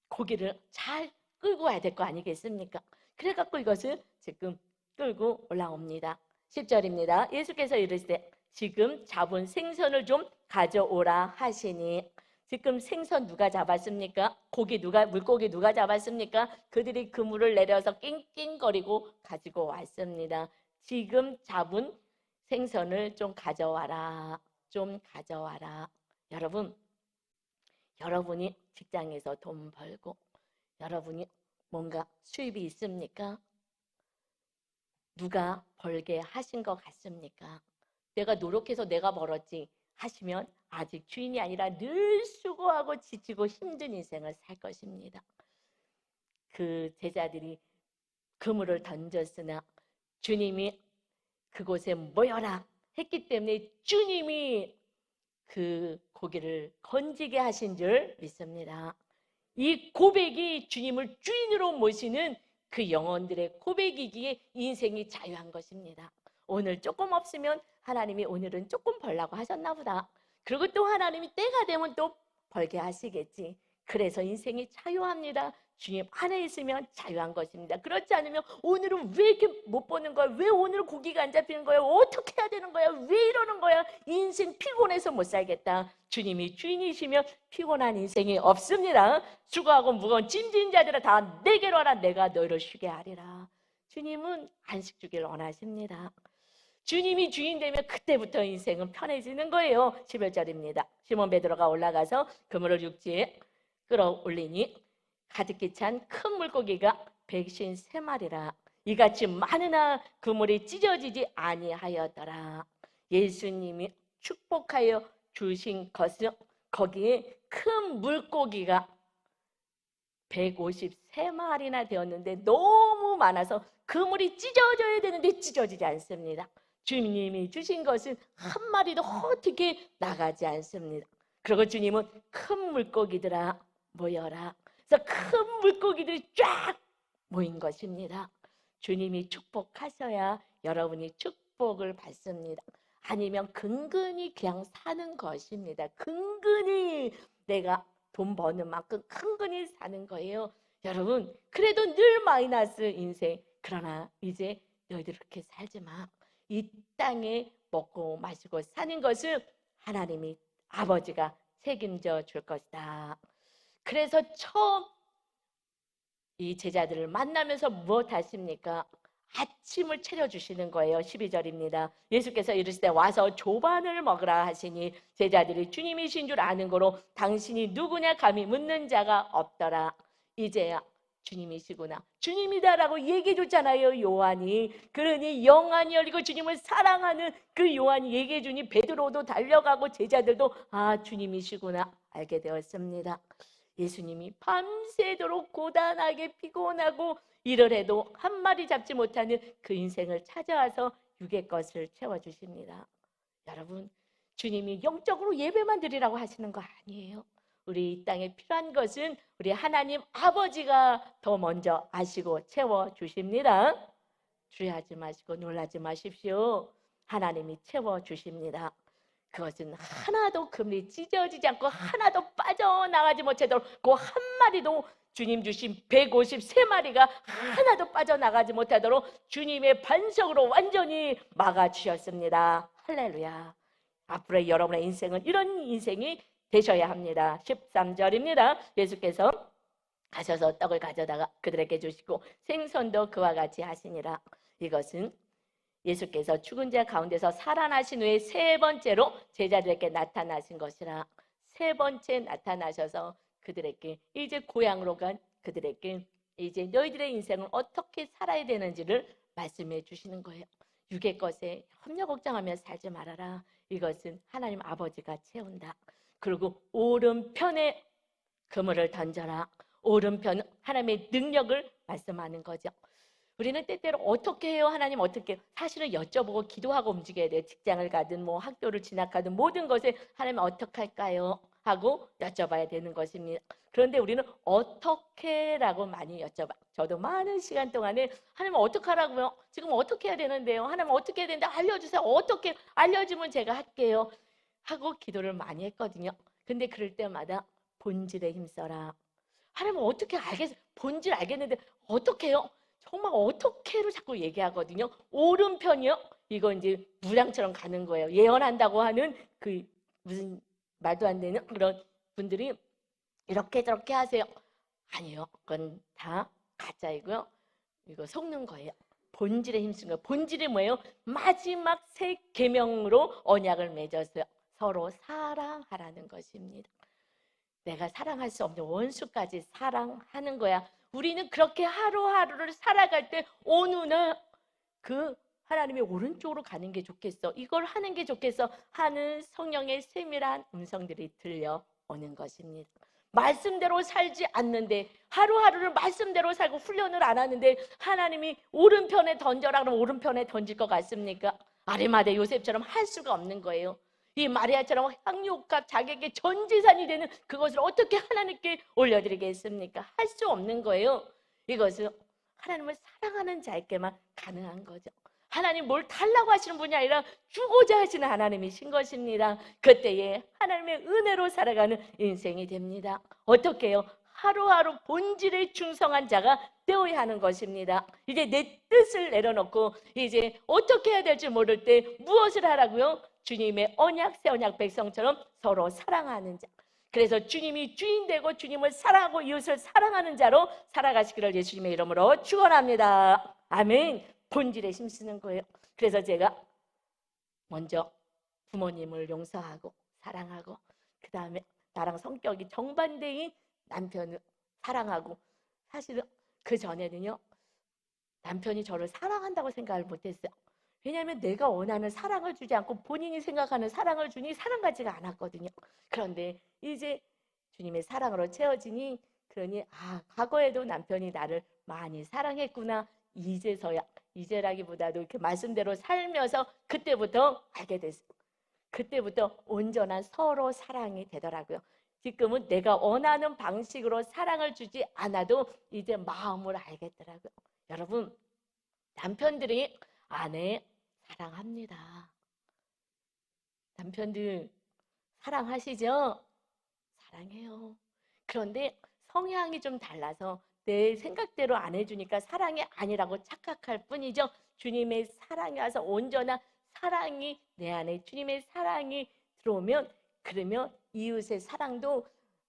고기를 잘 끌고 와야 될 거 아니겠습니까? 그래갖고 이것을 지금 끌고 올라옵니다. 10절입니다. 예수께서 이르시되 지금 잡은 생선을 좀 가져오라 하시니, 지금 생선 누가 잡았습니까? 물고기 누가 잡았습니까? 그들이 그물을 내려서 낑낑거리고 가지고 왔습니다. 지금 잡은 생선을 좀 가져와라. 좀 가져와라. 여러분이 직장에서 돈 벌고 여러분이 뭔가 수입이 있습니까? 누가 벌게 하신 것 같습니까? 내가 노력해서 내가 벌었지 하시면 아직 주인이 아니라 늘 수고하고 지치고 힘든 인생을 살 것입니다. 그 제자들이 그물을 던졌으나 주님이 그곳에 모여라 했기 때문에 주님이 그 고기를 건지게 하신 줄 믿습니다. 이 고백이 주님을 주인으로 모시는 그 영혼들의 고백이기에 인생이 자유한 것입니다. 오늘 조금 없으면 하나님이 오늘은 조금 벌라고 하셨나 보다. 그리고 또 하나님이 때가 되면 또 벌게 하시겠지. 그래서 인생이 자유합니다. 주님 안에 있으면 자유한 것입니다. 그렇지 않으면 오늘은 왜 이렇게 못 보는 거야? 왜 오늘은 고기가 안 잡히는 거야? 어떻게 해야 되는 거야? 왜 이러는 거야? 인생 피곤해서 못 살겠다. 주님이 주인이시면 피곤한 인생이 없습니다. 수고하고 무거운 짐진 자들아 다 내게로 와라. 내가 너희를 쉬게 하리라. 주님은 안식 주기를 원하십니다. 주님이 주인 되면 그때부터 인생은 편해지는 거예요. 11절입니다. 시몬 베드로가 올라가서 그물을 육지에 끌어올리니 가득히 찬 큰 물고기가 153마리라. 이같이 많으나 그물이 찢어지지 아니하였더라. 예수님이 축복하여 주신 것은 거기에 큰 물고기가 153마리나 되었는데 너무 많아서 그물이 찢어져야 되는데 찢어지지 않습니다. 주님이 주신 것은 한 마리도 어떻게 나가지 않습니다. 그리고 주님은 큰 물고기들아 모여라. 그래서 큰 물고기들이 쫙 모인 것입니다. 주님이 축복하셔야 여러분이 축복을 받습니다. 아니면 근근히 그냥 사는 것입니다. 근근히 내가 돈 버는 만큼 근근히 사는 거예요. 여러분, 그래도 늘 마이너스 인생. 그러나 이제 너희들 그렇게 살지 마. 이 땅에 먹고 마시고 사는 것을 하나님이 아버지가 책임져 줄 것이다. 그래서 처음 이 제자들을 만나면서 무엇 하십니까? 아침을 차려주시는 거예요. 12절입니다. 예수께서 이르시되 와서 조반을 먹으라 하시니 제자들이 주님이신 줄 아는 거로 당신이 누구냐 감히 묻는 자가 없더라. 이제야 주님이시구나, 주님이다라고 얘기해 줬잖아요, 요한이. 그러니 영안이 열리고 주님을 사랑하는 그 요한이 얘기해 주니 베드로도 달려가고 제자들도 아, 주님이시구나 알게 되었습니다. 예수님이 밤새도록 고단하게 피곤하고 일을 해도 한 마리 잡지 못하는 그 인생을 찾아와서 육의 것을 채워주십니다. 여러분, 주님이 영적으로 예배만 드리라고 하시는 거 아니에요. 우리 이 땅에 필요한 것은 우리 하나님 아버지가 더 먼저 아시고 채워주십니다. 주의하지 마시고 놀라지 마십시오. 하나님이 채워주십니다. 그것은 하나도 금이 찢어지지 않고 하나도 빠져나가지 못하도록 그 한 마리도 주님 주신 153마리가 하나도 빠져나가지 못하도록 주님의 반석으로 완전히 막아주셨습니다. 할렐루야. 앞으로 여러분의 인생은 이런 인생이 되셔야 합니다. 13절입니다. 예수께서 가셔서 떡을 가져다가 그들에게 주시고 생선도 그와 같이 하시니라. 이것은 예수께서 죽은 자 가운데서 살아나신 후에 세 번째로 제자들에게 나타나신 것이라. 세 번째 나타나셔서 그들에게 이제 고향으로 간 그들에게 이제 너희들의 인생을 어떻게 살아야 되는지를 말씀해 주시는 거예요. 육의 것에 염려 걱정하며 살지 말아라. 이것은 하나님 아버지가 채운다. 그리고 오른편에 그물을 던져라. 오른편 하나님의 능력을 말씀하는 거죠. 우리는 때때로 어떻게 해요? 하나님 어떻게 해요? 사실은 여쭤보고 기도하고 움직여야 돼요. 직장을 가든 뭐 학교를 진학하든 모든 것에 하나님 어떻게 할까요? 하고 여쭤봐야 되는 것입니다. 그런데 우리는 어떻게라고 많이 여쭤봐. 저도 많은 시간 동안에 하나님 어떻게 하라고요? 지금 어떻게 해야 되는데요? 하나님 어떻게 해야 되는데 알려주세요. 어떻게 알려주면 제가 할게요. 하고 기도를 많이 했거든요. 근데 그럴 때마다 본질에 힘써라. 하나님 어떻게 알겠어요? 본질 알겠는데 어떻게 해요? 정말 어떻게로 자꾸 얘기하거든요. 오른편이요? 이거 이제 무당처럼 가는 거예요. 예언한다고 하는 그 무슨 말도 안 되는 그런 분들이 이렇게 저렇게 하세요. 아니요. 그건 다 가짜이고요. 이거 속는 거예요. 본질에 힘쓴 거예요. 본질이 뭐예요? 마지막 세 계명으로 언약을 맺었어요. 서로 사랑하라는 것입니다. 내가 사랑할 수 없는 원수까지 사랑하는 거야. 우리는 그렇게 하루하루를 살아갈 때 어느 날 그 하나님의 오른쪽으로 가는 게 좋겠어, 이걸 하는 게 좋겠어 하는 성령의 세밀한 음성들이 들려오는 것입니다. 말씀대로 살지 않는데, 하루하루를 말씀대로 살고 훈련을 안 하는데 하나님이 오른편에 던져라 그러면 오른편에 던질 것 같습니까? 아리마대 요셉처럼 할 수가 없는 거예요. 이 마리아처럼 향유값 자기에게 전 재산이 되는 그것을 어떻게 하나님께 올려드리겠습니까? 할 수 없는 거예요. 이것은 하나님을 사랑하는 자에게만 가능한 거죠. 하나님 뭘 달라고 하시는 분이 아니라 주고자 하시는 하나님이신 것입니다. 그때에 하나님의 은혜로 살아가는 인생이 됩니다. 어떻게 해요? 하루하루 본질에 충성한 자가 되어야 하는 것입니다. 이제 내 뜻을 내려놓고 이제 어떻게 해야 될지 모를 때 무엇을 하라고요? 주님의 언약, 새 언약 백성처럼 서로 사랑하는 자. 그래서 주님이 주인 되고 주님을 사랑하고 이웃을 사랑하는 자로 살아가시기를 예수님의 이름으로 축원합니다. 아멘. 본질에 힘쓰는 거예요. 그래서 제가 먼저 부모님을 용서하고 사랑하고, 그 다음에 나랑 성격이 정반대인 남편을 사랑하고. 사실은 그 전에는요, 남편이 저를 사랑한다고 생각을 못했어요. 왜냐하면 내가 원하는 사랑을 주지 않고 본인이 생각하는 사랑을 주니 사랑 같지가 않았거든요. 그런데 이제 주님의 사랑으로 채워지니, 그러니 과거에도 남편이 나를 많이 사랑했구나, 이제서야 이제라기보다도 이렇게 말씀대로 살면서 그때부터 알게 됐어요. 그때부터 온전한 서로 사랑이 되더라고요. 지금은 내가 원하는 방식으로 사랑을 주지 않아도 이제 마음을 알겠더라고요. 여러분, 남편들이 아내 사랑합니다. 남편들 사랑하시죠? 사랑해요. 그런데 성향이 좀 달라서 내 생각대로 안 해주니까 사랑이 아니라고 착각할 뿐이죠. 주님의 사랑이 와서 온전한 사랑이 내 안에 주님의 사랑이 들어오면, 그러면 이웃의 사랑도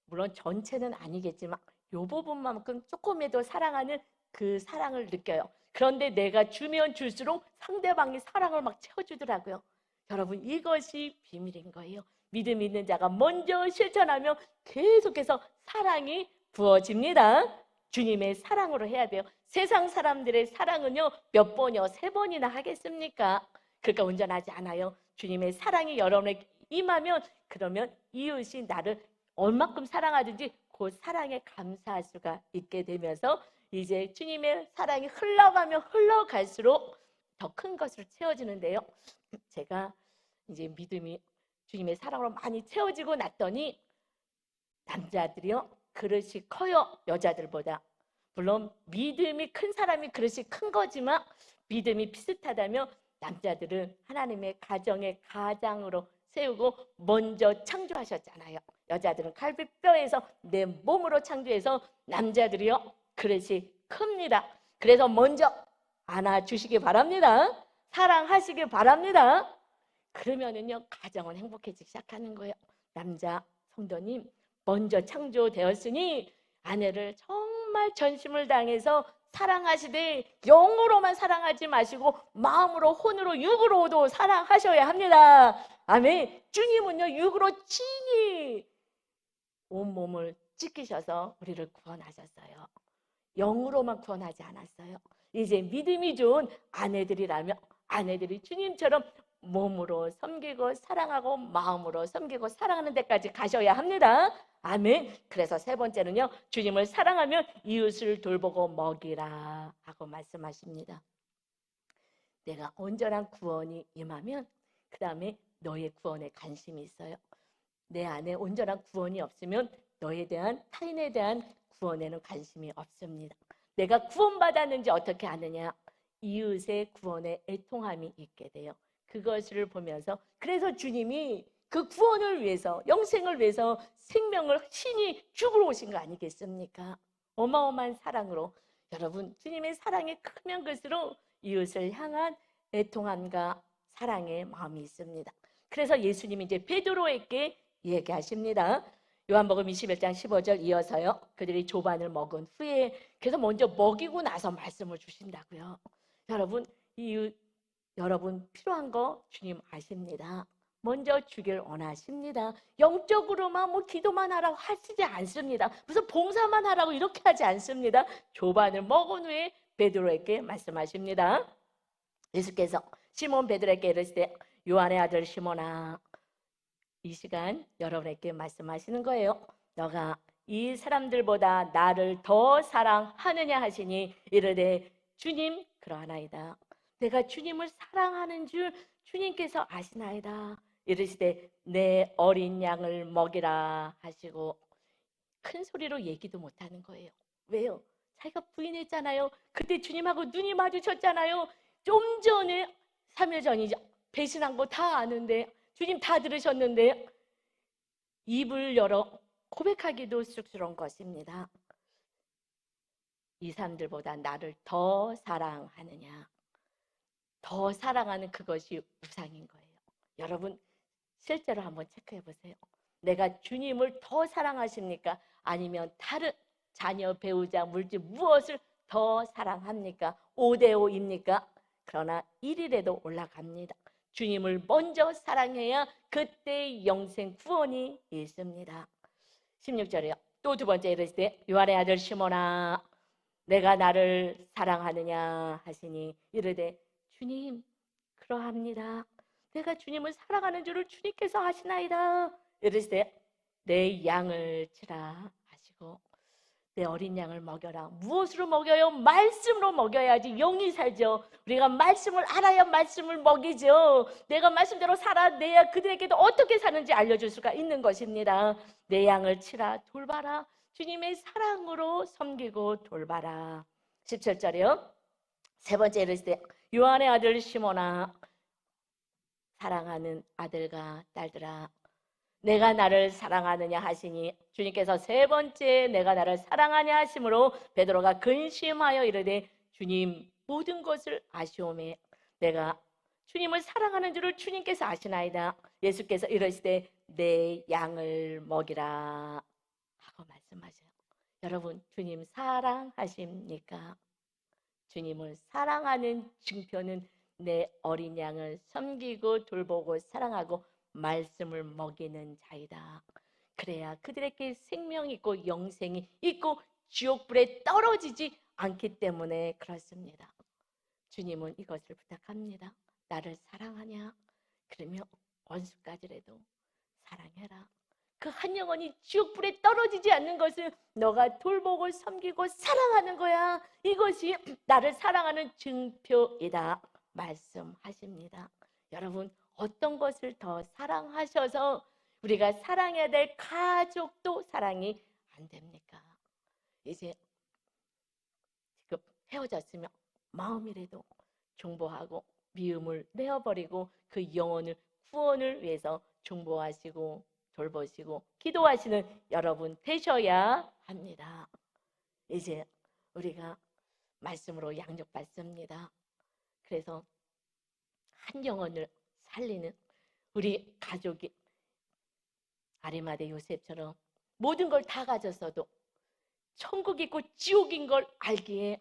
물론 전체는 아니겠지만 요 부분만큼 조금이라도 사랑하는 그 사랑을 느껴요. 그런데 내가 주면 줄수록 상대방이 사랑을 막 채워주더라고요. 여러분, 이것이 비밀인 거예요. 믿음 있는 자가 먼저 실천하면 계속해서 사랑이 부어집니다. 주님의 사랑으로 해야 돼요. 세상 사람들의 사랑은요, 몇 번이요, 3번이나 하겠습니까? 그러니까 온전하지 않아요. 주님의 사랑이 여러분에게 임하면, 그러면 이웃이 나를 얼마큼 사랑하든지 그 사랑에 감사할 수가 있게 되면서 이제 주님의 사랑이 흘러가면 흘러갈수록 더 큰 것으로 채워지는데요. 제가 이제 믿음이 주님의 사랑으로 많이 채워지고 났더니 남자들이요, 그릇이 커요, 여자들보다. 물론 믿음이 큰 사람이 그릇이 큰 거지만 믿음이 비슷하다면 남자들은 하나님의 가정의 가장으로 세우고 먼저 창조하셨잖아요. 여자들은 갈비뼈에서 내 몸으로 창조해서 남자들이요, 그릇이 큽니다. 그래서 먼저 안아주시기 바랍니다. 사랑하시기 바랍니다. 그러면은요, 가정은 행복해지기 시작하는 거예요. 남자 성도님, 먼저 창조되었으니 아내를 정말 전심을 다해서 사랑하시되 영으로만 사랑하지 마시고 마음으로, 혼으로, 육으로도 사랑하셔야 합니다. 아멘. 주님은요, 육으로 친히 온몸을 찢기셔서 우리를 구원하셨어요. 영으로만 구원하지 않았어요. 이제 믿음이 좋은 아내들이라면 아내들이 주님처럼 몸으로 섬기고 사랑하고 마음으로 섬기고 사랑하는 데까지 가셔야 합니다. 아멘. 그래서 3번째는요, 주님을 사랑하면 이웃을 돌보고 먹이라 하고 말씀하십니다. 내가 온전한 구원이 임하면 그 다음에 너의 구원에 관심이 있어요. 내 안에 온전한 구원이 없으면 너에 대한, 타인에 대한 구원에는 관심이 없습니다. 내가 구원받았는지 어떻게 아느냐? 이웃의 구원에 애통함이 있게 돼요. 그것을 보면서, 그래서 주님이 그 구원을 위해서, 영생을 위해서 생명을 신이 죽으러 오신 거 아니겠습니까? 어마어마한 사랑으로. 여러분, 주님의 사랑이 크면 클수록 이웃을 향한 애통함과 사랑의 마음이 있습니다. 그래서 예수님이 이제 베드로에게 얘기하십니다. 요한복음 21장 15절 이어서요, 그들이 조반을 먹은 후에, 그래서 먼저 먹이고 나서 말씀을 주신다고요. 여러분, 여러분 필요한 거 주님 아십니다. 먼저 주길 원하십니다. 영적으로만 기도만 하라고 하시지 않습니다. 무슨 봉사만 하라고 이렇게 하지 않습니다. 조반을 먹은 후에 베드로에게 말씀하십니다. 예수께서 시몬 베드로에게 이르시되 요한의 아들 시몬아, 이 시간 여러분에게 말씀하시는 거예요. 너가 이 사람들보다 나를 더 사랑하느냐 하시니 이르되 주님 그러하나이다. 내가 주님을 사랑하는 줄 주님께서 아시나이다. 이르시되 내 어린 양을 먹이라 하시고, 큰 소리로 얘기도 못하는 거예요. 왜요? 자기가 부인했잖아요. 그때 주님하고 눈이 마주쳤잖아요. 좀 전에, 3일 전이죠. 배신한 거 다 아는데, 주님 다 들으셨는데 입을 열어 고백하기도 쑥스러운 것입니다. 이 사람들보다 나를 더 사랑하느냐? 더 사랑하는 그것이 우상인 거예요. 여러분, 실제로 한번 체크해 보세요. 내가 주님을 더 사랑하십니까? 아니면 다른 자녀, 배우자, 물질 무엇을 더 사랑합니까? 5대5입니까? 그러나 1일에도 올라갑니다. 주님을 먼저 사랑해야 그때 영생 구원이 있습니다. 16절이요. 또 두 번째 이르시되 요한의 아들 시몬아, 내가 나를 사랑하느냐 하시니 이르되 주님 그러합니다. 내가 주님을 사랑하는 줄을 주님께서 아시나이다. 이르시되 내 양을 치라 하시고, 내 어린 양을 먹여라. 무엇으로 먹여요? 말씀으로 먹여야지 영이 살죠. 우리가 말씀을 알아야 말씀을 먹이죠. 내가 말씀대로 살아내야 그들에게도 어떻게 사는지 알려줄 수가 있는 것입니다. 내 양을 치라, 돌봐라. 주님의 사랑으로 섬기고 돌봐라. 17절이요. 세 번째 이르시되 요한의 아들 시몬아, 사랑하는 아들과 딸들아, 내가 나를 사랑하느냐 하시니, 주님께서 세 번째 내가 나를 사랑하냐 하심으로 베드로가 근심하여 이르되 주님, 모든 것을 아시오매 내가 주님을 사랑하는 줄을 주님께서 아시나이다. 예수께서 이르시되 내 양을 먹이라 하고 말씀하셔요. 여러분, 주님 사랑하십니까? 주님을 사랑하는 증표는 내 어린 양을 섬기고 돌보고 사랑하고 말씀을 먹이는 자이다. 그래야 그들에게 생명이 있고 영생이 있고 지옥불에 떨어지지 않기 때문에 그렇습니다. 주님은 이것을 부탁합니다. 나를 사랑하냐? 그러면 원수까지라도 사랑해라. 그 한 영혼이 지옥불에 떨어지지 않는 것을 너가 돌보고 섬기고 사랑하는 거야. 이것이 나를 사랑하는 증표이다 말씀하십니다. 여러분, 어떤 것을 더 사랑하셔서 우리가 사랑해야 될 가족도 사랑이 안 됩니까? 이제 지금 헤어졌으면 마음이라도 중보하고 미움을 내어버리고 그 영혼을 구원을 위해서 중보하시고 돌보시고 기도하시는 여러분 되셔야 합니다. 이제 우리가 말씀으로 양육받습니다. 그래서 한 영혼을 살리는 우리 가족이 아리마대 요셉처럼 모든 걸 다 가졌어도 천국 있고 지옥인 걸 알기에,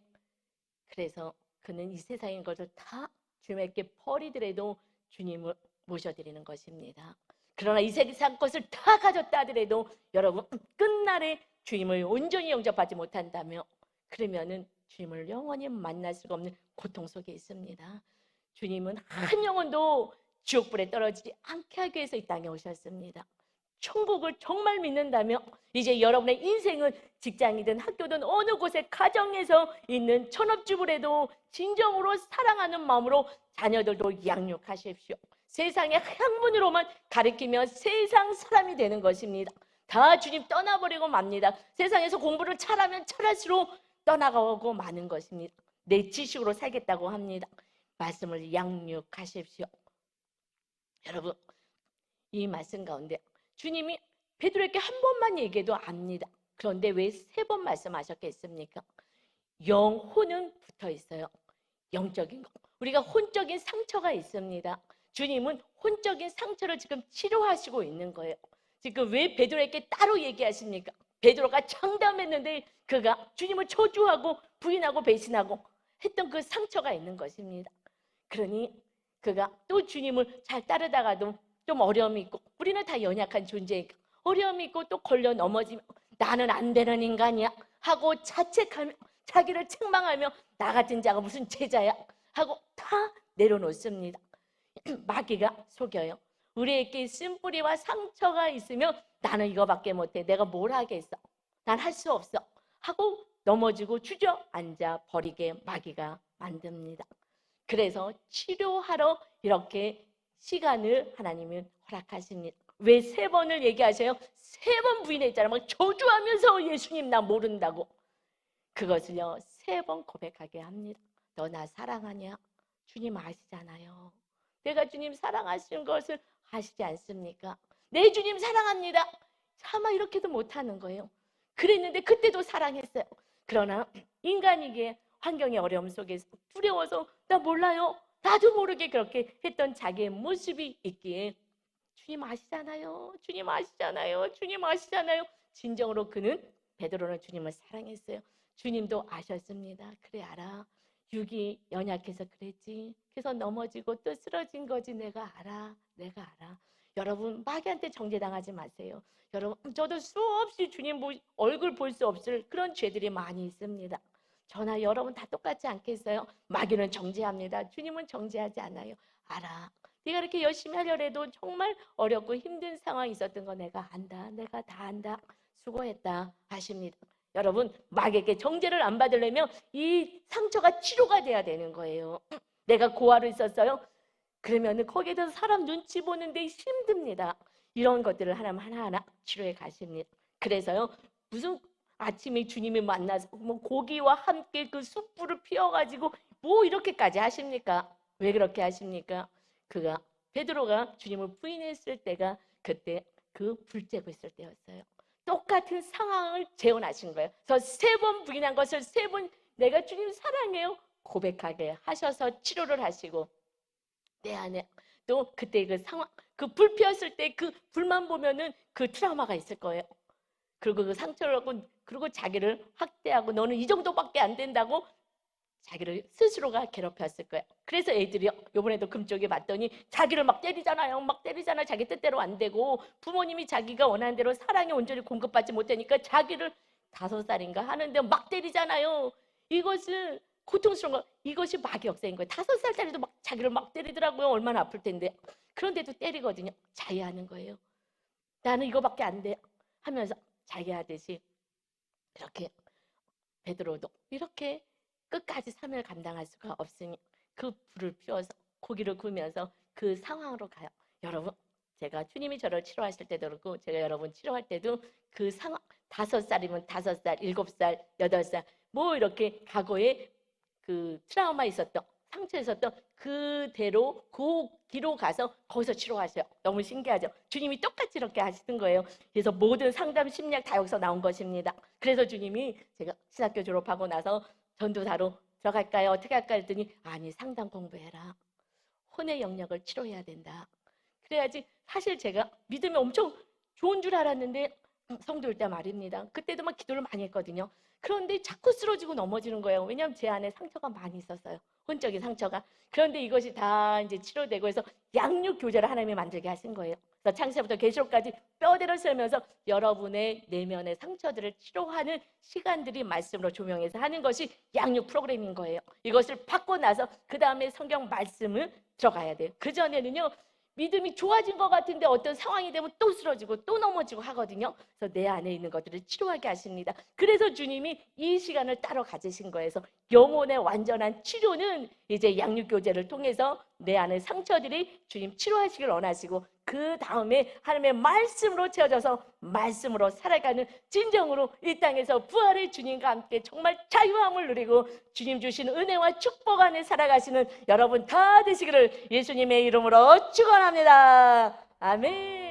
그래서 그는 이 세상인 것을 다 주님께 버리더라도 주님을 모셔드리는 것입니다. 그러나 이 세상 것을 다 가졌다 하더라도 여러분, 끝날에 주님을 온전히 영접하지 못한다며 그러면은 주님을 영원히 만날 수가 없는 고통 속에 있습니다. 주님은 한 영혼도 지옥불에 떨어지지 않게 하기 위해서 이 땅에 오셨습니다. 천국을 정말 믿는다면 이제 여러분의 인생은 직장이든 학교든 어느 곳에 가정에서 있는 전업주부라도 진정으로 사랑하는 마음으로 자녀들도 양육하십시오. 세상의 학문으로만 가르치면 세상 사람이 되는 것입니다. 다 주님 떠나버리고 맙니다. 세상에서 공부를 잘하면 잘할수록 떠나가고 마는 것입니다. 내 지식으로 살겠다고 합니다. 말씀을 양육하십시오. 여러분, 이 말씀 가운데 주님이 베드로에게 한 번만 얘기해도 압니다. 그런데 왜 세 번 말씀하셨겠습니까? 영혼은 붙어 있어요. 영적인 것. 우리가 혼적인 상처가 있습니다. 주님은 혼적인 상처를 지금 치료하시고 있는 거예요. 지금 왜 베드로에게 따로 얘기하십니까? 베드로가 장담했는데 그가 주님을 저주하고 부인하고 배신하고 했던 그 상처가 있는 것입니다. 그러니 그가 또 주님을 잘 따르다가도 좀 어려움이 있고, 우리는 다 연약한 존재니까 어려움이 있고 또 걸려 넘어지면 나는 안 되는 인간이야 하고 자책하며 자기를 책망하며 나 같은 자가 무슨 제자야 하고 다 내려놓습니다. 마귀가 속여요. 우리에게 쓴뿌리와 상처가 있으면 나는 이거밖에 못해, 내가 뭘 하겠어, 난 할 수 없어 하고 넘어지고 주저앉아 버리게 마귀가 만듭니다. 그래서 치료하러 이렇게 시간을 하나님은 허락하십니다. 왜 세 번을 얘기하셔요? 세 번 부인했잖아요. 막 저주하면서 예수님 나 모른다고. 그것을요, 세 번 고백하게 합니다. 너 나 사랑하냐? 주님 아시잖아요. 내가 주님 사랑하시는 것을 아시지 않습니까? 내 주님 사랑합니다. 차마 이렇게도 못하는 거예요. 그랬는데 그때도 사랑했어요. 그러나 인간이기에 환경의 어려움 속에서 두려워서 나 몰라요, 나도 모르게 그렇게 했던 자기의 모습이 있기에 주님 아시잖아요. 주님 아시잖아요. 주님 아시잖아요. 진정으로 그는, 베드로는 주님을 사랑했어요. 주님도 아셨습니다. 그래 알아. 육이 연약해서 그랬지. 그래서 넘어지고 또 쓰러진 거지. 내가 알아. 내가 알아. 여러분, 마귀한테 정죄당하지 마세요. 여러분, 저도 수없이 주님 얼굴 볼 수 없을 그런 죄들이 많이 있습니다. 저나 여러분 다 똑같지 않겠어요? 마귀는 정죄합니다. 주님은 정죄하지 않아요. 알아. 네가 이렇게 열심히 하려고 해도 정말 어렵고 힘든 상황이 있었던 거 내가 안다. 내가 다 안다. 수고했다 하십니다. 여러분, 마귀에게 정죄를 안 받으려면 이 상처가 치료가 돼야 되는 거예요. 내가 고아로 있었어요. 그러면 거기에 대해서 사람 눈치 보는데 힘듭니다. 이런 것들을 하나님 하나하나 치료해 가십니다. 그래서요, 무슨 아침에 주님이 만나서 뭐 고기와 함께 그 숯불을 피워가지고 뭐 이렇게까지 하십니까? 왜 그렇게 하십니까? 그가 베드로가 주님을 부인했을 때가 그때 그 불 쬐고 있을 때였어요. 똑같은 상황을 재현하신 거예요. 그래서 3번 부인한 것을 3번 내가 주님 사랑해요 고백하게 하셔서 치료를 하시고, 내 안에 또 그때 그 상황, 그 불 피웠을 때 그 불만 보면은 그 트라우마가 있을 거예요. 그리고 그 상처를 갖고, 그리고 자기를 학대하고 너는 이 정도밖에 안 된다고 자기를 스스로가 괴롭혔을 거예요. 그래서 애들이 이번에도 금쪽에 봤더니 자기를 막 때리잖아요. 막 때리잖아요. 자기 뜻대로 안 되고 부모님이 자기가 원하는 대로 사랑이 온전히 공급받지 못하니까 자기를 5살인가 하는데 막 때리잖아요. 이것은 고통스러운 거, 이것이 마귀 역사인 거예요. 5살짜리도 막 자기를 막 때리더라고요. 얼마나 아플 텐데. 그런데도 때리거든요. 자해하는 거예요. 나는 이거밖에 안 돼 하면서 자기하듯이 이렇게 베드로도 이렇게 끝까지 삶을 감당할 수가 없으니 그 불을 피워서 고기를 구우면서 그 상황으로 가요. 여러분, 제가 주님이 저를 치료하실 때도 그렇고 제가 여러분 치료할 때도 그 상황, 5살이면 5살, 7살, 8살 뭐 이렇게 과거에 그 트라우마 있었던, 상처 있었던 그대로 그 길로 가서 거기서 치료하셔요. 너무 신기하죠? 주님이 똑같이 이렇게 하시는 거예요. 그래서 모든 상담 심리학 다 여기서 나온 것입니다. 그래서 주님이 제가 신학교 졸업하고 나서 전도사로 들어갈까요? 어떻게 할까 했더니 아니, 상담 공부해라. 혼의 영역을 치료해야 된다. 그래야지. 사실 제가 믿음이 엄청 좋은 줄 알았는데 성도일 때 말입니다. 그때도 막 기도를 많이 했거든요. 그런데 자꾸 쓰러지고 넘어지는 거예요. 왜냐하면 제 안에 상처가 많이 있었어요. 혼적인 상처가. 그런데 이것이 다 이제 치료되고 해서 양육 교제를 하나님이 만들게 하신 거예요. 그래서 창세부터 계시록까지 뼈대로 세우면서 여러분의 내면의 상처들을 치료하는 시간들이 말씀으로 조명해서 하는 것이 양육 프로그램인 거예요. 이것을 받고 나서 그 다음에 성경 말씀을 들어가야 돼요. 그전에는요, 믿음이 좋아진 것 같은데 어떤 상황이 되면 또 쓰러지고 또 넘어지고 하거든요. 그래서 내 안에 있는 것들을 치료하게 하십니다. 그래서 주님이 이 시간을 따로 가지신 거예요. 그래서 영혼의 완전한 치료는 이제 양육교제를 통해서 내 안의 상처들이 주님 치료하시길 원하시고, 그 다음에 하나님의 말씀으로 채워져서 말씀으로 살아가는 진정으로 이 땅에서 부활의 주님과 함께 정말 자유함을 누리고 주님 주신 은혜와 축복 안에 살아가시는 여러분 다 되시기를 예수님의 이름으로 축원합니다. 아멘.